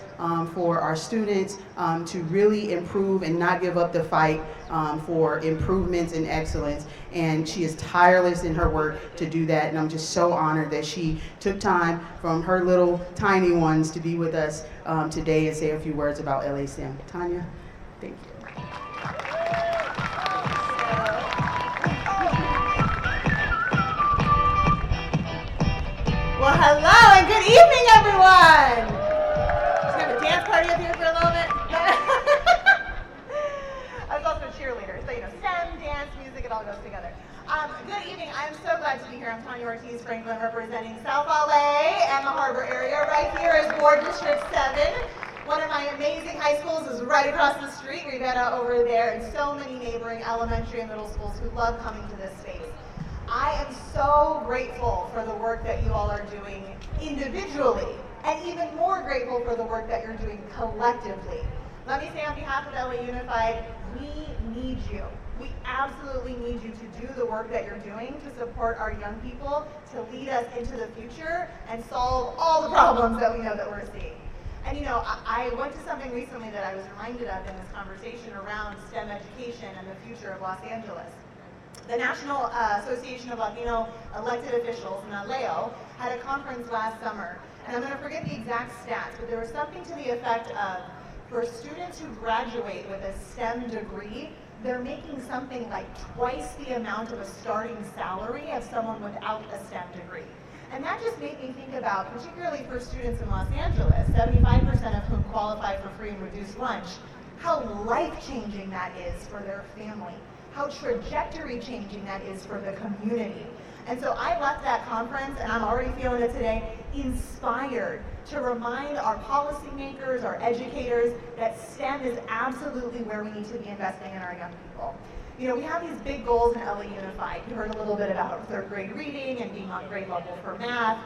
for our students, to really improve and not give up the fight for improvements and excellence. And she is tireless in her work to do that, and I'm just so honored that she took time from her little tiny ones to be with us today and say a few words about LA STEM. Tanya, thank you. Well, hello and good evening, everyone. Just have a dance party up here for a little bit. I was also a cheerleader, so STEM, dance, music, it all goes together. Good evening. I'm so glad to be here. I'm Tanya Ortiz Franklin, representing South LA and the Harbor area. Right here is Board District 7. One of my amazing high schools is right across the street, Rivera over there, and so many neighboring elementary and middle schools who love coming to this space. I am so grateful for the work that you all are doing individually, and even more grateful for the work that you're doing collectively. Let me say on behalf of LA Unified, we need you. We absolutely need you to do the work that you're doing to support our young people, to lead us into the future and solve all the problems that we know that we're seeing. And I went to something recently that I was reminded of in this conversation around STEM education and the future of Los Angeles. The National Association of Latino Elected Officials, NALEO, had a conference last summer, and I'm going to forget the exact stats, but there was something to the effect of, for students who graduate with a STEM degree, they're making something like twice the amount of a starting salary of someone without a STEM degree. And that just made me think about, particularly for students in Los Angeles, 75% of whom qualify for free and reduced lunch, how life-changing that is for their family, how trajectory-changing that is for the community. And so I left that conference, and I'm already feeling it today, inspired to remind our policymakers, our educators, that STEM is absolutely where we need to be investing in our young people. We have these big goals in LA Unified. You heard a little bit about third grade reading and being on grade level for math.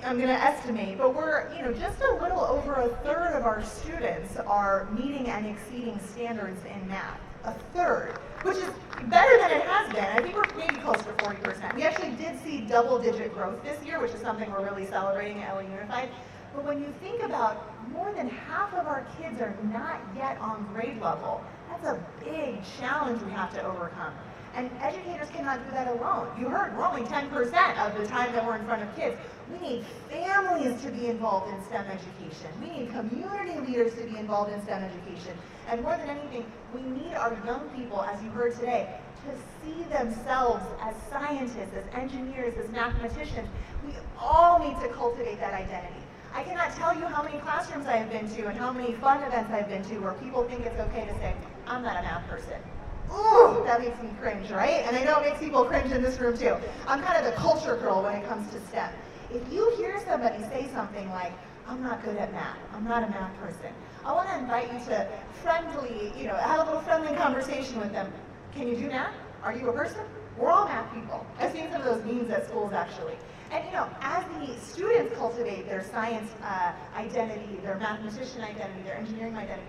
I'm going to estimate, but we're, just a little over a third of our students are meeting and exceeding standards in math. A third. which is better than it has been. I think we're maybe close to 40%. We actually did see double-digit growth this year, which is something we're really celebrating at LA Unified. But when you think about more than half of our kids are not yet on grade level, that's a big challenge we have to overcome. And educators cannot do that alone. You heard we're only 10% of the time that we're in front of kids. We need families to be involved in STEM education. We need community leaders to be involved in STEM education. And more than anything, we need our young people, as you heard today, to see themselves as scientists, as engineers, as mathematicians. We all need to cultivate that identity. I cannot tell you how many classrooms I have been to and how many fun events I've been to where people think it's okay to say, I'm not a math person. Ooh, that makes me cringe, right? And I know it makes people cringe in this room too. I'm kind of the culture girl when it comes to STEM. If you hear somebody say something like, I'm not good at math, I'm not a math person, I want to invite you to friendly, have a little friendly conversation with them. Can you do math? Are you a person? We're all math people. I've seen some of those memes at schools actually. And as the students cultivate their science identity, their mathematician identity, their engineering identity,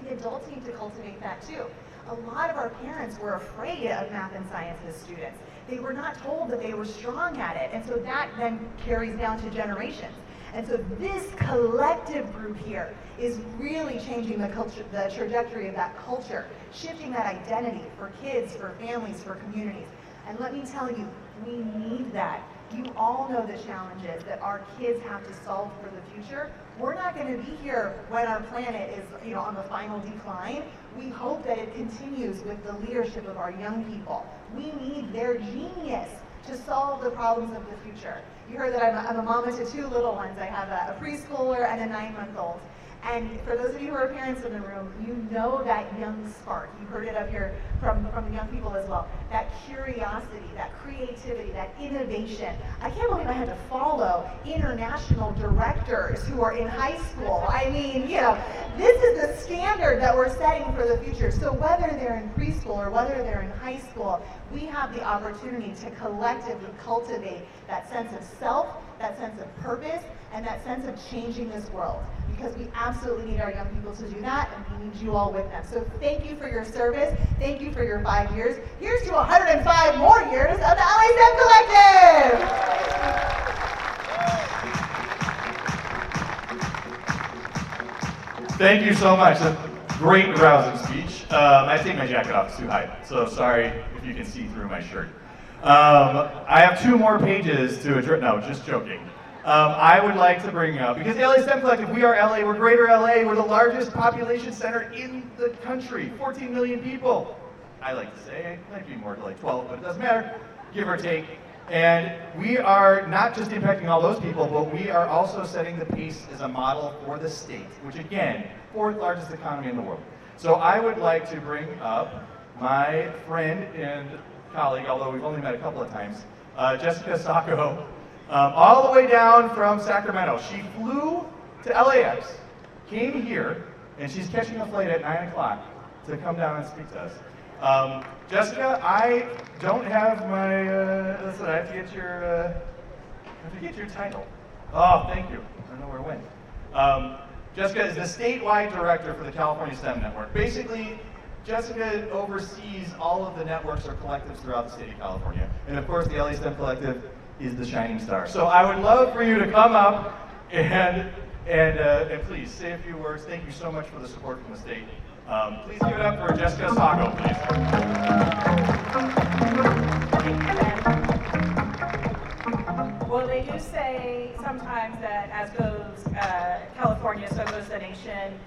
the adults need to cultivate that too. A lot of our parents were afraid of math and science as students. They were not told that they were strong at it, and so that then carries down to generations. And so this collective group here is really changing the culture, the trajectory of that culture, shifting that identity for kids, for families, for communities. And let me tell you, we need that. You all know the challenges that our kids have to solve for the future. We're not going to be here when our planet is, on the final decline. We hope that it continues with the leadership of our young people. We need their genius to solve the problems of the future. You heard that I'm a mama to two little ones. I have a preschooler and a 9-month-old. And for those of you who are parents in the room, you know that young spark. You heard it up here from the young people as well. That curiosity, that creativity, that innovation. I can't believe I had to follow international directors who are in high school. I mean, this is the standard that we're setting for the future. So whether they're in preschool or whether they're in high school, we have the opportunity to collectively cultivate that sense of self, that sense of purpose, and that sense of changing this world. Because we absolutely need our young people to do that, and we need you all with them. So thank you for your service. Thank you for your 5 years. Here's to 105 more years of the LA STEM Collective! Thank you so much. A great rousing speech. I take my jacket off, it's too high, so sorry if you can see through my shirt. I have 2 more pages to address. No, just joking. I would like to bring up, because LA STEM Collective, we are LA, we're Greater LA, we're the largest population center in the country, 14 million people. I like to say, it might be more like 12, but it doesn't matter, give or take. And we are not just impacting all those people, but we are also setting the pace as a model for the state, which again, 4th largest economy in the world. So I would like to bring up my friend and colleague, although we've only met a couple of times, Jessica Sawko, all the way down from Sacramento. She flew to LAX, came here, and she's catching a flight at 9 o'clock to come down and speak to us. Jessica, I don't have my, listen, I have to get your title. Oh, thank you. I don't know where it went. Jessica is the statewide director for the California STEM Network. Basically, Jessica oversees all of the networks or collectives throughout the state of California. And of course, the LA STEM Collective is the shining star. So I would love for you to come up and please say a few words. Thank you so much for the support from the state. Please give it up for Jessica Sawko, please. Well, they do say sometimes that as goes California, so goes the nation.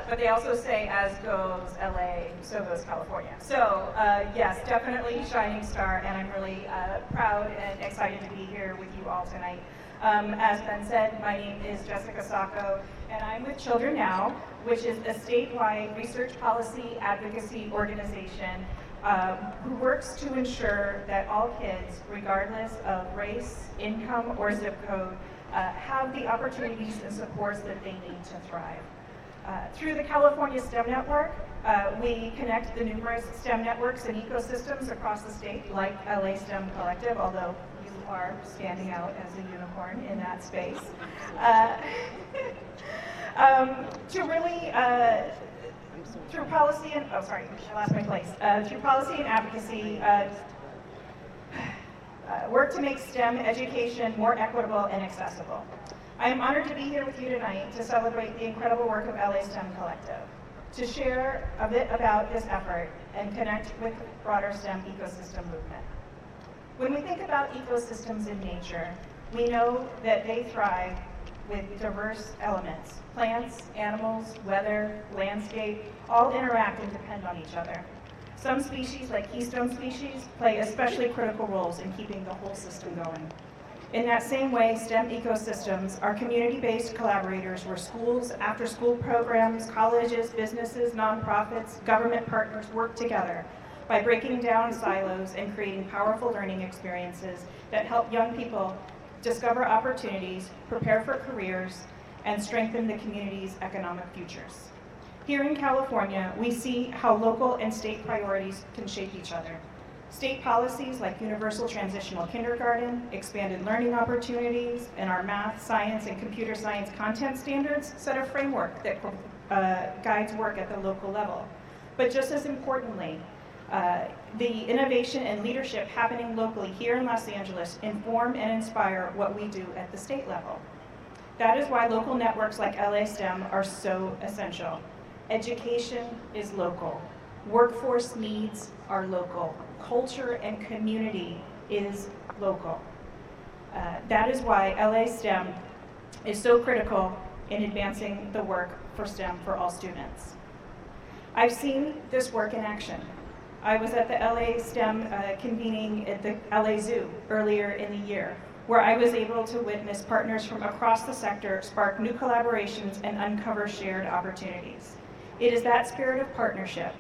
But they also say, as goes LA, so goes California. So yes, definitely shining star, and I'm really proud and excited to be here with you all tonight. As Ben said, my name is Jessica Sawko, and I'm with Children Now, which is a statewide research policy advocacy organization who works to ensure that all kids, regardless of race, income, or zip code, have the opportunities and supports that they need to thrive. Through the California STEM Network, we connect the numerous STEM networks and ecosystems across the state, like LA STEM Collective, although you are standing out as a unicorn in that space, Through policy and, oh sorry, I lost my place. Through policy and advocacy, work to make STEM education more equitable and accessible. I am honored to be here with you tonight to celebrate the incredible work of LA STEM Collective, to share a bit about this effort and connect with the broader STEM ecosystem movement. When we think about ecosystems in nature, we know that they thrive with diverse elements. Plants, animals, weather, landscape, all interact and depend on each other. Some species, like keystone species, play especially critical roles in keeping the whole system going. In that same way, STEM ecosystems are community-based collaborators where schools, after-school programs, colleges, businesses, nonprofits, government partners work together by breaking down silos and creating powerful learning experiences that help young people discover opportunities, prepare for careers, and strengthen the community's economic futures. Here in California, we see how local and state priorities can shape each other. State policies like universal transitional kindergarten, expanded learning opportunities, and our math, science, and computer science content standards set a framework that guides work at the local level. But just as importantly, the innovation and leadership happening locally here in Los Angeles inform and inspire what we do at the state level. That is why local networks like LA STEM are so essential. Education is local. Workforce needs are local. Culture and community is local. That is why LA STEM is so critical in advancing the work for STEM for all students. I've seen this work in action. I was at the LA STEM convening at the LA Zoo earlier in the year, where I was able to witness partners from across the sector spark new collaborations and uncover shared opportunities. It is that spirit of partnership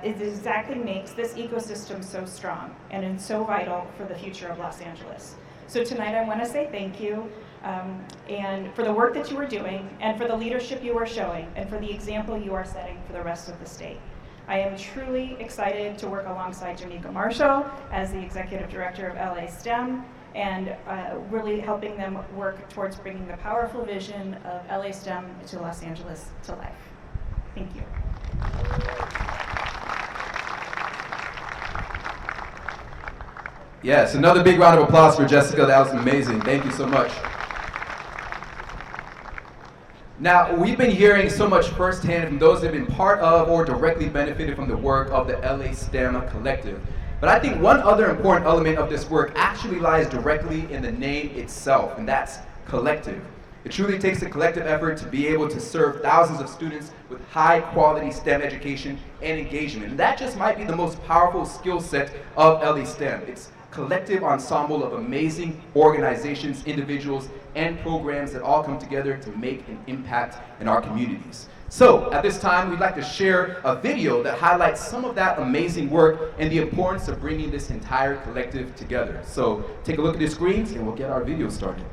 it exactly makes this ecosystem so strong and so vital for the future of Los Angeles. So tonight I want to say thank you and for the work that you are doing and for the leadership you are showing and for the example you are setting for the rest of the state. I am truly excited to work alongside Jamecca Marshall as the Executive Director of LA STEM and really helping them work towards bringing the powerful vision of LA STEM to Los Angeles to life. Thank you. Yes, another big round of applause for Jessica. That was amazing. Thank you so much. Now, we've been hearing so much firsthand from those that have been part of or directly benefited from the work of the LA STEM Collective. But I think one other important element of this work actually lies directly in the name itself, and that's collective. It truly takes a collective effort to be able to serve thousands of students with high quality STEM education and engagement. And that just might be the most powerful skill set of LA STEM. It's collective ensemble of amazing organizations, individuals, and programs that all come together to make an impact in our communities. So at this time, we'd like to share a video that highlights some of that amazing work and the importance of bringing this entire collective together. So take a look at the screens and we'll get our video started.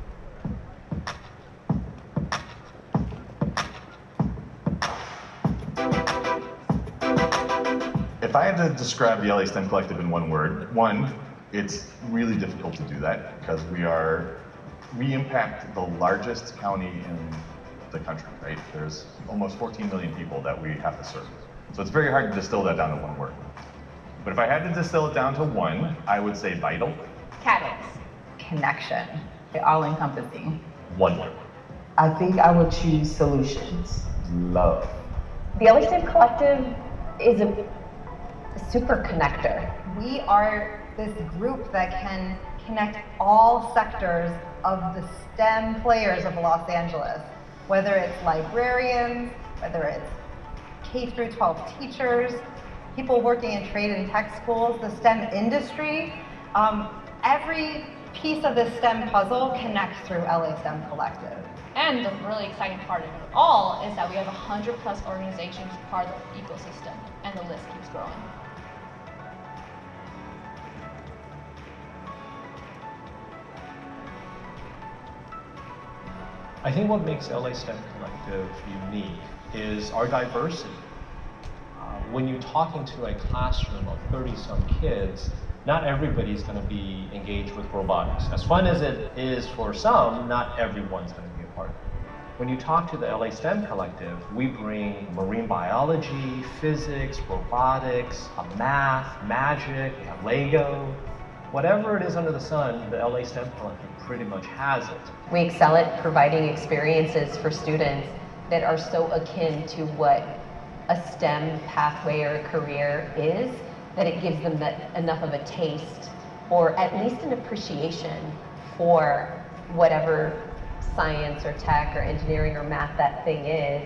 If I had to describe the LA STEM Collective in one word, one, it's really difficult to do that because we impact the largest county in the country, right? There's almost 14 million people that we have to serve. So it's very hard to distill that down to one word. But if I had to distill it down to one, I would say vital. Catalyst. Connection. All-encompassing. Wonder. I think I would choose solutions. Love. The LA STEM Collective is a super connector. We are this group that can connect all sectors of the STEM players of Los Angeles, whether it's librarians, whether it's K through 12 teachers, people working in trade and tech schools, the STEM industry. Every piece of the STEM puzzle connects through LA STEM Collective. And the really exciting part of it all is that we have 100+ organizations part of the ecosystem, and the list keeps growing. I think what makes LA STEM Collective unique is our diversity. When you're talking to a classroom of 30-some kids, not everybody's going to be engaged with robotics. As fun as it is for some, not everyone's going to be a part of it. When you talk to the LA STEM Collective, we bring marine biology, physics, robotics, math, magic, Lego, whatever it is under the sun, the LA STEM Collective pretty much has it. We excel at providing experiences for students that are so akin to what a STEM pathway or career is, that it gives them enough of a taste, or at least an appreciation for whatever science or tech or engineering or math that thing is,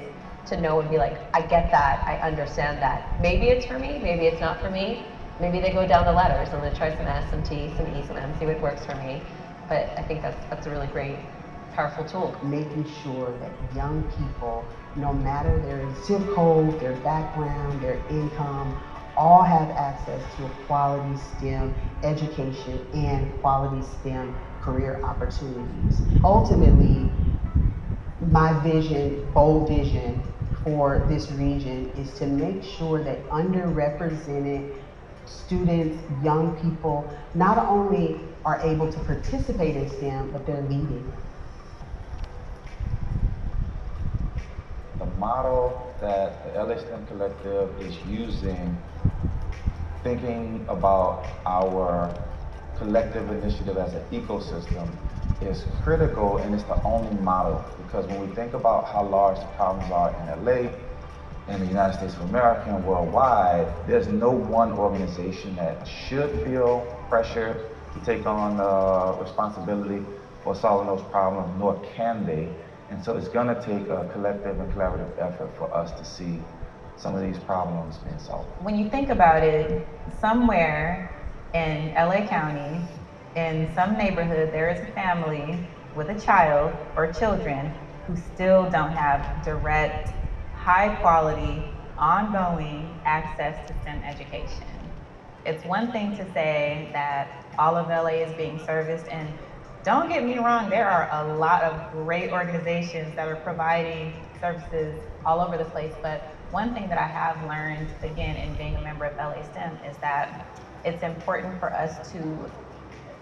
to know and be like, I get that, I understand that. Maybe it's for me, maybe it's not for me. Maybe they go down the ladders and they try some S, some T, some E, some M, see what works for me. But I think that's a really great, powerful tool. Making sure that young people, no matter their zip code, their background, their income, all have access to a quality STEM education and quality STEM career opportunities. Ultimately, my vision, bold vision for this region is to make sure that underrepresented students, young people, not only are able to participate in STEM, but they're leading. The model that the LA STEM Collective is using, thinking about our collective initiative as an ecosystem, is critical, and it's the only model, because when we think about how large the problems are in LA, in the United States of America, and worldwide, there's no one organization that should feel pressure to take on responsibility for solving those problems, nor can they. And so it's gonna take a collective and collaborative effort for us to see some of these problems being solved. When you think about it, somewhere in LA County, in some neighborhood, there is a family with a child or children who still don't have direct, high quality, ongoing access to STEM education. It's one thing to say that all of LA is being serviced, and don't get me wrong, there are a lot of great organizations that are providing services all over the place, but one thing that I have learned, again, in being a member of LA STEM is that it's important for us to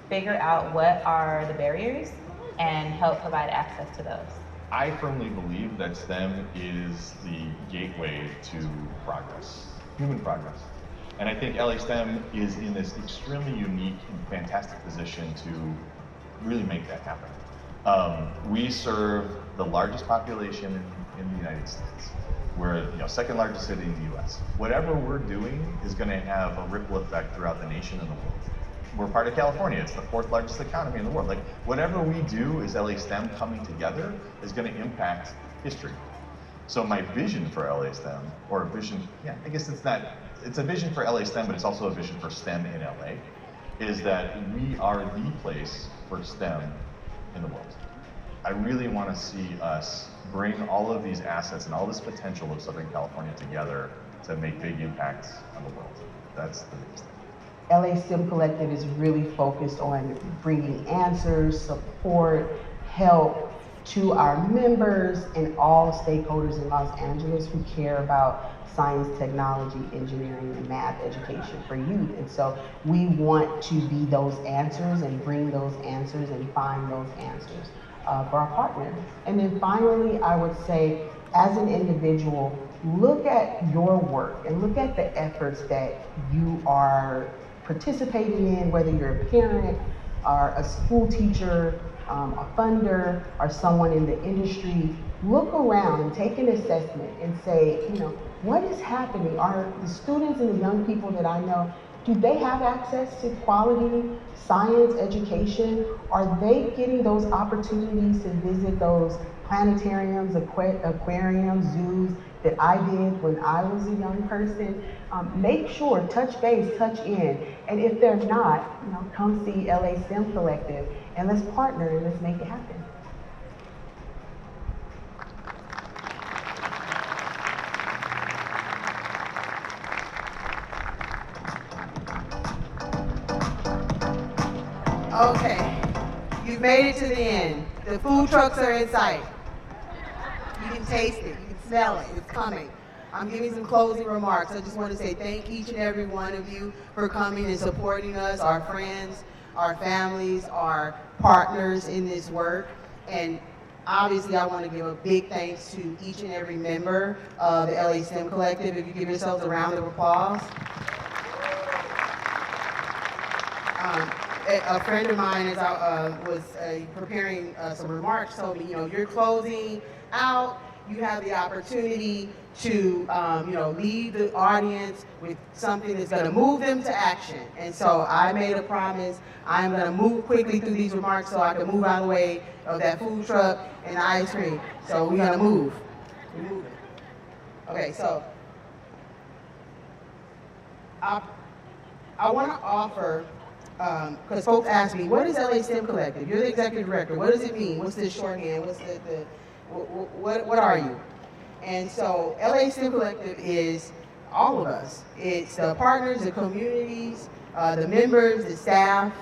figure out what are the barriers and help provide access to those. I firmly believe that STEM is the gateway to progress, human progress. And I think LA STEM is in this extremely unique and fantastic position to really make that happen. We serve the largest population in the United States. We're second largest city in the US. Whatever we're doing is gonna have a ripple effect throughout the nation and the world. We're part of California, it's the 4th largest economy in the world. Like, whatever we do as LA STEM coming together is gonna impact history. So my vision for LA STEM, or a vision, I guess it's a vision for LA STEM, but it's also a vision for STEM in LA, is that we are the place for STEM in the world. I really want to see us bring all of these assets and all this potential of Southern California together to make big impacts on the world. That's the biggest thing. LA STEM Collective is really focused on bringing answers, support, help to our members and all stakeholders in Los Angeles who care about science, technology, engineering, and math education for youth. And so we want to be those answers and bring those answers and find those answers for our partners. And then finally, I would say, as an individual, look at your work and look at the efforts that you are participating in, whether you're a parent or a school teacher, a funder, or someone in the industry. Look around and take an assessment and say, what is happening? Are the students and the young people that I know, do they have access to quality science education? Are they getting those opportunities to visit those planetariums, aquariums, zoos that I did when I was a young person? Make sure, touch base, touch in. And if they're not, come see LA STEM Collective and let's partner and let's make it happen. Okay, you've made it to the end. The food trucks are in sight. You can taste it, you can smell it, it's coming. I'm giving some closing remarks. I just want to say thank each and every one of you for coming and supporting us, our friends, our families, our partners in this work. And Obviously, I want to give a big thanks to each and every member of the LA STEM Collective. If you give yourselves a round of applause. A friend of mine, as I was preparing some remarks, told me, you're closing out. You have the opportunity to, lead the audience with something that's going to move them to action. And so I made a promise. I'm going to move quickly through these remarks so I can move out of the way of that food truck and the ice cream. So we're going to move. We're moving. Okay, so I want to offer, because folks ask me, what is LA STEM Collective? You're the executive director. What does it mean? What's the shorthand? What's what are you? And so LA STEM Collective is all of us. It's the partners, the communities, the members, the staff.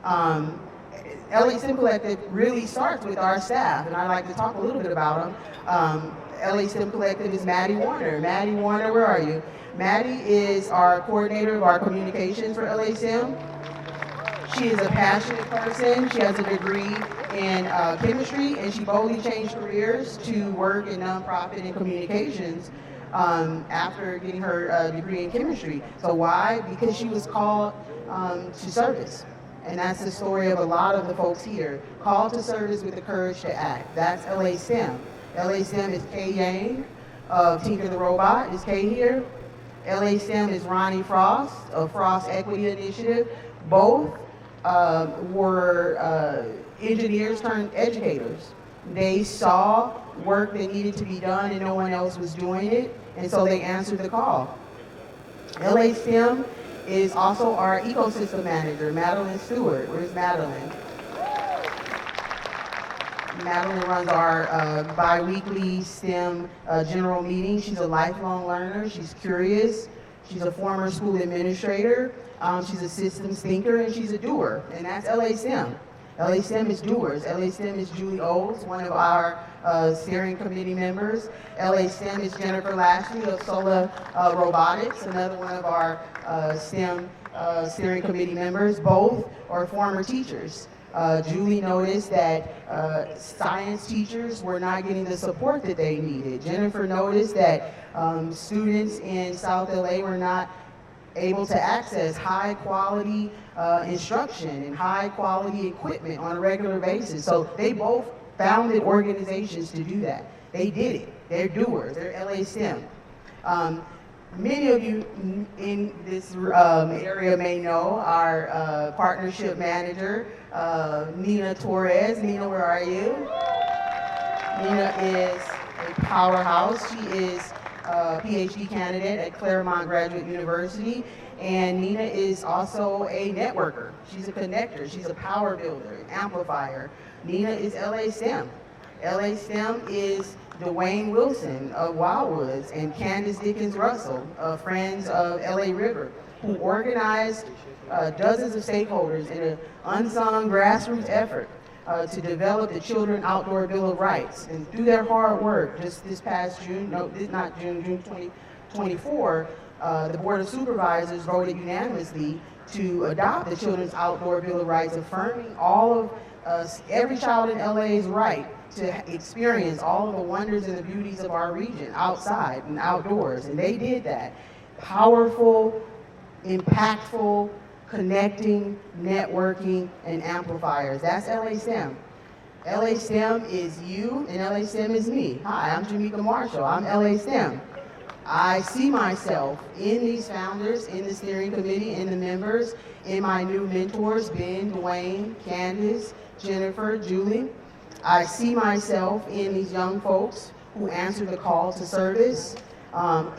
LA STEM Collective really starts with our staff, and I'd like to talk a little bit about them. LA STEM Collective is Maddie Warner. Maddie Warner, where are you? Maddie is our coordinator of our communications for LA STEM. She is a passionate person. She has a degree in chemistry, and she boldly changed careers to work in nonprofit and communications after getting her degree in chemistry. So why? Because she was called to service. And that's the story of a lot of the folks here. Called to service with the courage to act. That's LA STEM. LA STEM is Kay Yang of Tinker the Robot. Is Kay here? LA STEM is Ronnie Frost of Frost Equity Initiative. Both were engineers turned educators. They saw work that needed to be done and no one else was doing it, and so they answered the call. LA STEM is also our ecosystem manager, Madeline Stewart. Where's Madeline? Madeline runs our bi-weekly STEM general meeting. She's a lifelong learner. She's curious. She's a former school administrator. She's a systems thinker, and she's a doer, and that's LA STEM. LA STEM is doers. LA STEM is Julie Olds, one of our steering committee members. LA STEM is Jennifer Lashley of Sola Robotics, another one of our STEM steering committee members. Both are former teachers. Julie noticed that science teachers were not getting the support that they needed. Jennifer noticed that students in South LA were not able to access high quality instruction and high quality equipment on a regular basis. So they both founded organizations to do that. They did it. They're doers. They're LA STEM. Many of you in this area may know our partnership manager, Nina Torres. Nina, where are you? Nina is a powerhouse. She is a PhD candidate at Claremont Graduate University, and Nina is also a networker. She's a connector. She's a power builder, amplifier. Nina is LA STEM. LA STEM is Dwayne Wilson of Wildwoods and Candace Dickens Russell, Friends of LA River, who organized dozens of stakeholders in an unsung grassroots effort to develop the Children Outdoor Bill of Rights. And through their hard work, just this past June, June 2024, the Board of Supervisors voted unanimously to adopt the Children's Outdoor Bill of Rights, affirming all of every child in LA's right to experience all of the wonders and the beauties of our region outside and outdoors. And they did that. Powerful, impactful, connecting, networking, and amplifiers. That's LA STEM. LA STEM is you, and LA STEM is me. Hi, I'm Jamecca Marshall. I'm LA STEM. I see myself in these founders, in the steering committee, in the members, in my new mentors, Ben, Dwayne, Candace, Jennifer, Julie. I see myself in these young folks who answer the call to service,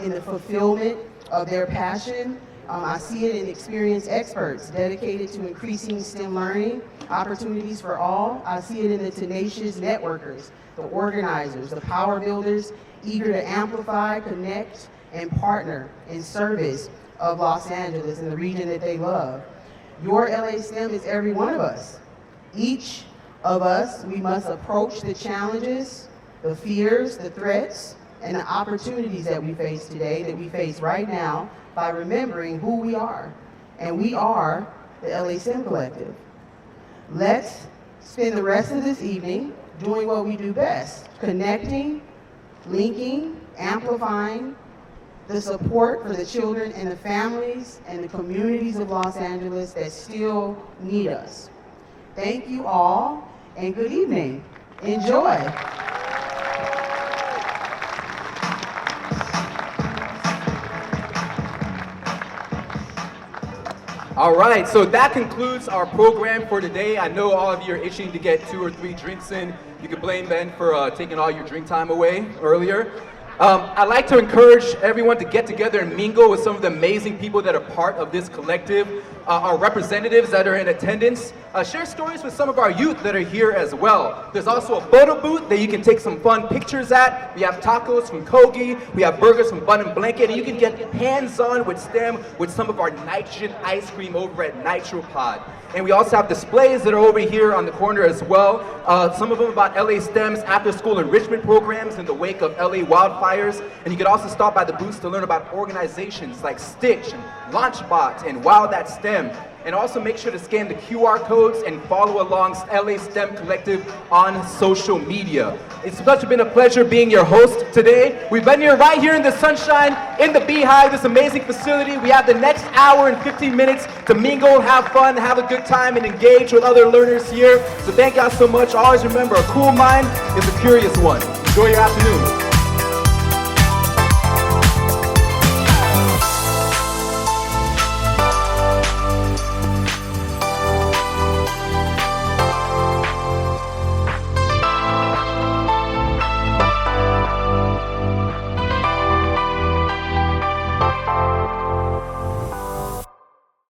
in the fulfillment of their passion. I see it in experienced experts dedicated to increasing STEM learning opportunities for all. I see it in the tenacious networkers, the organizers, the power builders, eager to amplify, connect, and partner in service of Los Angeles and the region that they love. Your LA STEM is every one of us. Each of us, we must approach the challenges, the fears, the threats, and the opportunities that we face today, that we face right now, by remembering who we are. And we are the LA STEM Collective. Let's spend the rest of this evening doing what we do best, connecting, linking, amplifying the support for the children and the families and the communities of Los Angeles that still need us. Thank you all, and good evening. Enjoy. All right, so that concludes our program for today. I know all of you are itching to get 2 or 3 drinks in. You can blame Ben for taking all your drink time away earlier. I'd like to encourage everyone to get together and mingle with some of the amazing people that are part of this collective, our representatives that are in attendance. Share stories with some of our youth that are here as well. There's also a photo booth that you can take some fun pictures at. We have tacos from Kogi, we have burgers from Bun and Blanket, and you can get hands-on with STEM with some of our nitrogen ice cream over at Nitropod. And we also have displays that are over here on the corner as well. Some of them about LA STEM's after-school enrichment programs in the wake of LA wildfires. And you can also stop by the booths to learn about organizations like Stitch and LaunchBot and Wow That STEM. And also make sure to scan the QR codes and follow along LA STEM Collective on social media. It's been a pleasure being your host today. We've been here right here in the sunshine, in the Beehive, this amazing facility. We have the next hour and 15 minutes to mingle, have fun, have a good time, and engage with other learners here. So thank y'all so much. Always remember, a cool mind is a curious one. Enjoy your afternoon.